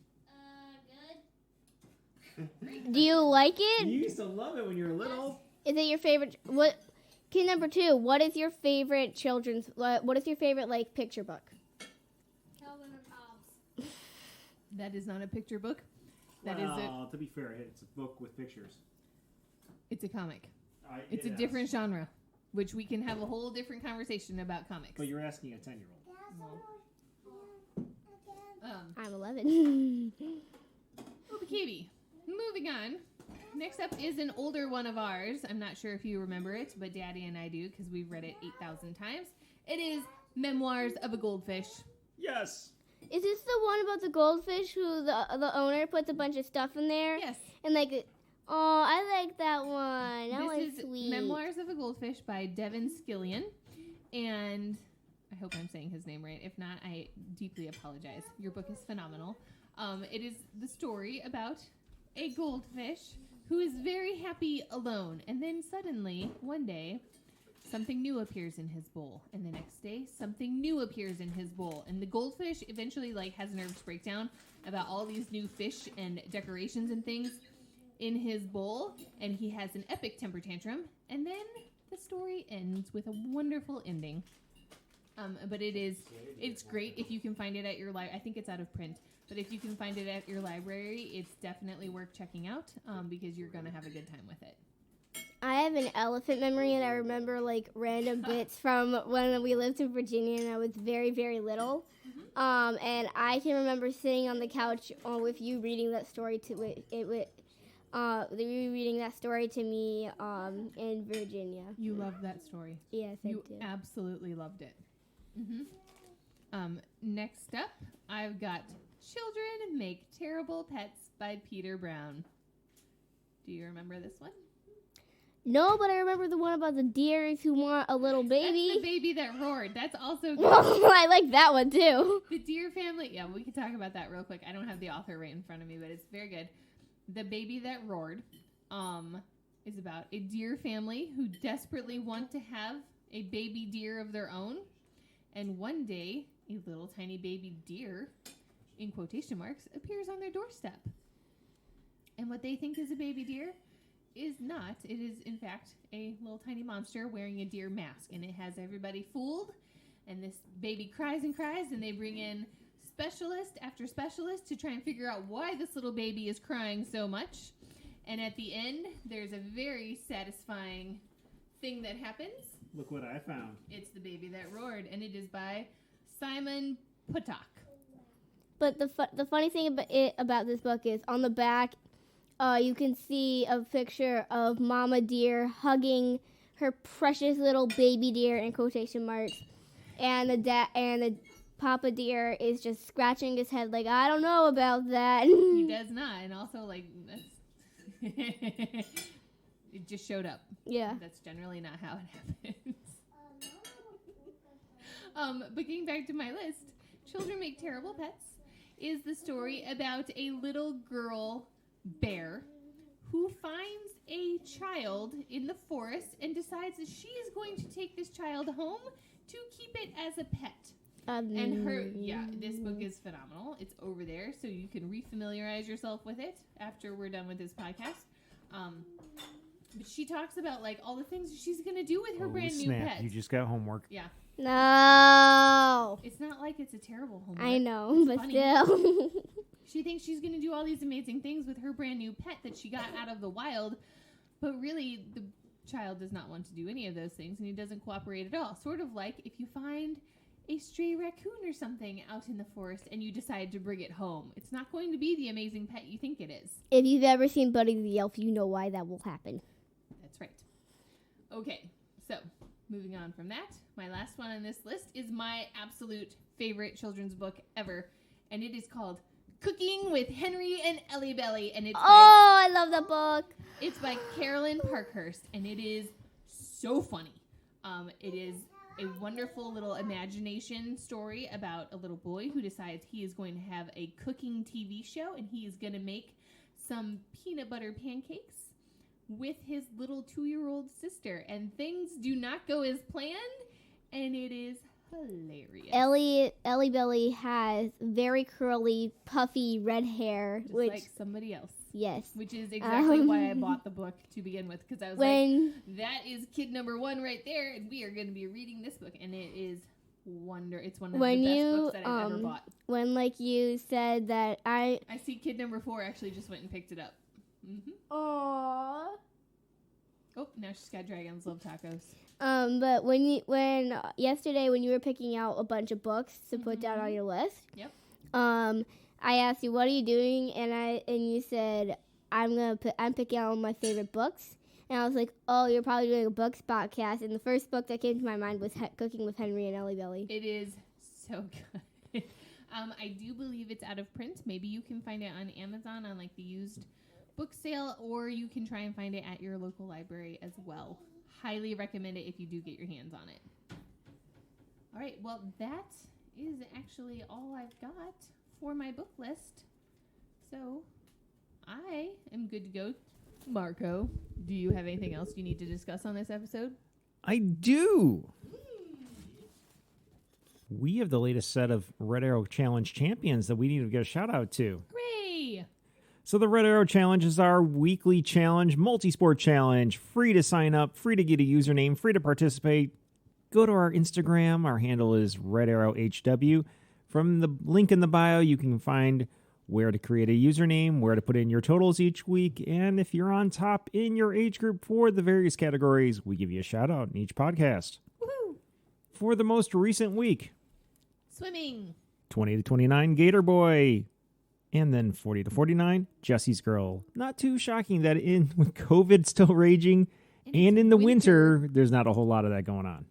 Good. Do you like it? You used to love it when you were little. Is it your favorite? What? Kid number 2, what is your favorite children's? What is your favorite like picture book? Calvin and Hobbes. That is not a picture book. To be fair, it's a book with pictures. It's a comic. It's a different genre, which we can have a whole different conversation about comics. But you're asking a 10-year-old. I'm 11. Okay, moving on. Next up is an older one of ours. I'm not sure if you remember it, but Daddy and I do because we've read it 8,000 times. It is Memoirs of a Goldfish. Yes. Is this the one about the goldfish who the owner puts a bunch of stuff in there? Yes. And I like that one. That one's This is sweet. Memoirs of a Goldfish by Devin Skillion. And I hope I'm saying his name right. If not, I deeply apologize. Your book is phenomenal. It is the story about a goldfish who is very happy alone. And then suddenly, one day, something new appears in his bowl. And the next day, something new appears in his bowl. And the goldfish eventually has a nervous breakdown about all these new fish and decorations and things in his bowl. And he has an epic temper tantrum. And then the story ends with a wonderful ending. But it's great if you can find it at your library. I think it's out of print. But if you can find it at your library, it's definitely worth checking out because you're going to have a good time with it. I have an elephant memory, and I remember random bits from when we lived in Virginia, and I was very, very little. And I can remember sitting on the couch with you reading that story reading that story to me in Virginia. You loved that story. Yes, I did. You absolutely loved it. Next up, I've got Children Make Terrible Pets by Peter Brown. Do you remember this one? No, but I remember the one about the deers who want a little baby. That's the baby that roared. That's also good. I like that one too. The deer family. Yeah, we can talk about that real quick. I don't have the author right in front of me, but it's very good. The Baby That Roared is about a deer family who desperately want to have a baby deer of their own. And one day, a little tiny baby deer, in quotation marks, appears on their doorstep. And what they think is a baby deer is not. It is, in fact, a little tiny monster wearing a deer mask. And it has everybody fooled. And this baby cries and cries, and they bring in specialist after specialist to try and figure out why this little baby is crying so much. And at the end, there's a very satisfying thing that happens. Look what I found. It's The Baby That Roared, and it is by Simon Potok. But the funny thing about this book is on the back, you can see a picture of Mama Deer hugging her precious little baby deer in quotation marks, and the Papa Deer is just scratching his head like, I don't know about that. He does not, and also it just showed up. Yeah. That's generally not how it happens. But getting back to my list, Children Make Terrible Pets is the story about a little girl bear who finds a child in the forest and decides that she is going to take this child home to keep it as a pet. This book is phenomenal. It's over there, so you can refamiliarize yourself with it after we're done with this podcast. But she talks about like all the things she's gonna do with her brand new snap. pets. You just got homework. Yeah. No. It's not like it's a terrible homework. I know, but funny. still. She thinks she's going to do all these amazing things with her brand new pet that she got out of the wild, but really the child does not want to do any of those things, and he doesn't cooperate at all. Sort of like if you find a stray raccoon or something out in the forest and you decide to bring it home. It's not going to be the amazing pet you think it is. If you've ever seen Buddy the Elf, you know why that will happen. That's right. Okay, so moving on from that, my last one on this list is my absolute favorite children's book ever, and it is called Cooking with Henry and Ellie Belly, and it's I love the book. It's by Carolyn Parkhurst, and it is so funny. It is a wonderful little imagination story about a little boy who decides he is going to have a cooking TV show, and he is going to make some peanut butter pancakes with his little 2-year-old sister, and things do not go as planned, and it is hilarious. Ellie Belly has very curly, puffy red hair, Just which like somebody else. yes, Which is exactly why I bought the book to begin with, because I was like, that is kid number 1 right there, and we are going to be reading this book, and it is it's one of the best books that I've ever bought. When like you said that I see kid number 4 actually just went and picked it up. Mm-hmm. Aww. Oh, now she's got Dragons Love Tacos. But when yesterday when you were picking out a bunch of books to put down on your list, Yep. I asked you what are you doing, and you said I'm picking out all my favorite books, and I was like, oh, you're probably doing a books podcast, and the first book that came to my mind was Cooking with Henry and Ellie Belly. It is so good. I do believe it's out of print. Maybe you can find it on Amazon on like the used book sale, or you can try and find it at your local library as well. Highly recommend it if you do get your hands on it. All right, well, that is actually all I've got for my book list. So I am good to go. Marco, do you have anything else you need to discuss on this episode? I do. We have the latest set of Red Arrow Challenge champions that we need to get a shout out to. Hooray! So the Red Arrow Challenge is our weekly challenge, multi-sport challenge, free to sign up, free to get a username, free to participate. Go to our Instagram. Our handle is Red Arrow HW. From the link in the bio, you can find where to create a username, where to put in your totals each week, and if you're on top in your age group for the various categories, we give you a shout out in each podcast. Woohoo! For the most recent week, Swimming. 20 to 29, Gator Boy. And then 40 to 49, Jesse's Girl. Not too shocking that with COVID still raging and in the winter, there's not a whole lot of that going on.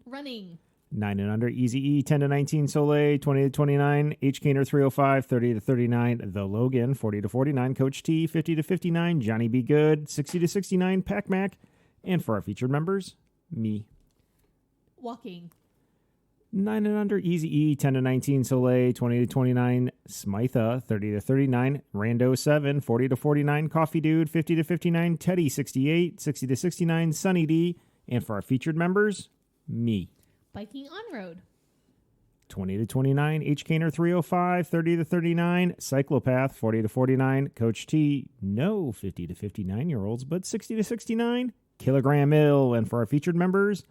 Running. 9 and under, Easy E. 10 to 19, Soleil. 20 to 29, H. Kaner 305. 30 to 39, The Logan. 40 to 49, Coach T. 50 to 59, Johnny Be Good. 60 to 69, Pac Mac. And for our featured members, me. Walking. 9 and under, Easy E. 10 to 19, Soleil. 20 to 29, Smitha. 30 to 39, Rando 7. 40 to 49, Coffee Dude. 50 to 59, Teddy 68. 60 to 69, Sunny D. And for our featured members, me. Biking on road. 20 to 29, H. Kaner 305. 30 to 39, Cyclopath. 40 to 49, Coach T. No 50 to 59-year-olds, but 60 to 69, Kilogram Ill. And for our featured members,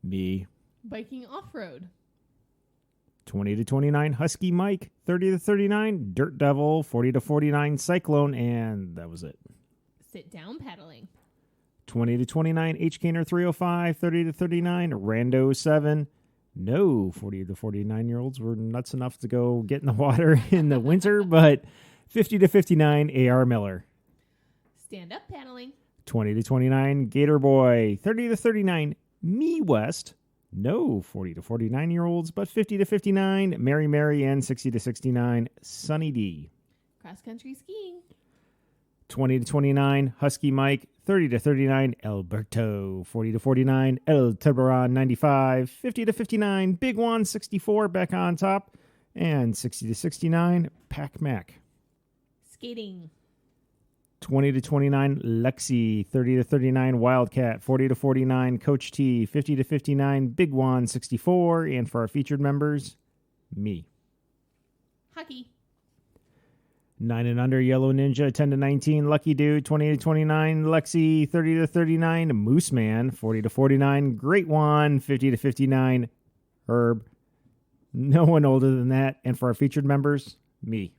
me. Biking off-road. 20 to 29, Husky Mike. 30 to 39, Dirt Devil. 40 to 49, Cyclone. And that was it. Sit down paddling. 20 to 29, H. Kaner 305. 30 to 39, Rando 7. No 40 to 49-year-olds were nuts enough to go get in the water in the winter, but 50 to 59, A.R. Miller. Stand up paddling. 20 to 29, Gator Boy. 30 to 39, Me West. No 40 to 49-year-olds, but 50 to 59, Mary, and 60 to 69, Sunny D. Cross-country skiing. 20 to 29, Husky Mike. 30 to 39, Alberto. 40 to 49, El Tiburon 95. 50 to 59, Big Juan 64 back on top. And 60 to 69, Pac Mac. Skating. 20 to 29, Lexi. 30 to 39, Wildcat. 40 to 49, Coach T. 50 to 59, Big Juan 64. And for our featured members, me. Hockey. 9 and under, Yellow Ninja, 10 to 19, Lucky Dude, 20 to 29, Lexi, 30 to 39, Moose Man, 40 to 49, Great One, 50 to 59, Herb, no one older than that. And for our featured members, me.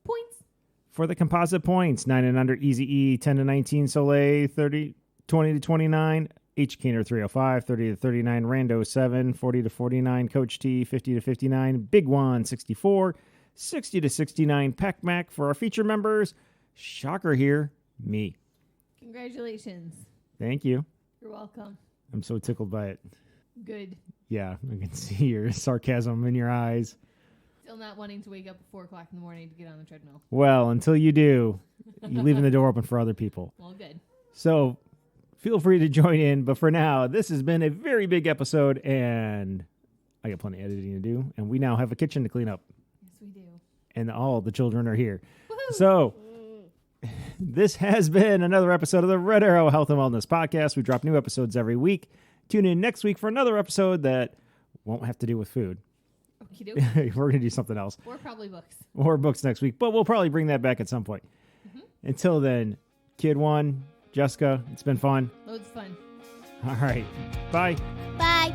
Points. For the composite points, 9 and under, Easy E, 10 to 19, Soleil, 20 to 29, H. Keener, 305, 30 to 39, Rando, 7, 40 to 49, Coach T, 50 to 59, Big One, 64, 60 to 69, Pac Mac. For our feature members, shocker here, me. Congratulations. Thank you. You're welcome. I'm so tickled by it. Good. Yeah, I can see your sarcasm in your eyes. Still not wanting to wake up at 4 o'clock in the morning to get on the treadmill. Well, until you do, you're leaving the door open for other people. Well, good. So feel free to join in. But for now, this has been a very big episode, and I got plenty of editing to do. And we now have a kitchen to clean up. Yes, we do. And all the children are here. Woohoo! So this has been another episode of the Red Arrow Health and Wellness Podcast. We drop new episodes every week. Tune in next week for another episode that won't have to do with food. Okey-doke. We're going to do something else. Or probably books. Or books next week. But we'll probably bring that back at some point. Mm-hmm. Until then, Kid One, Jessica, it's been fun. Loads of fun. All right. Bye. Bye.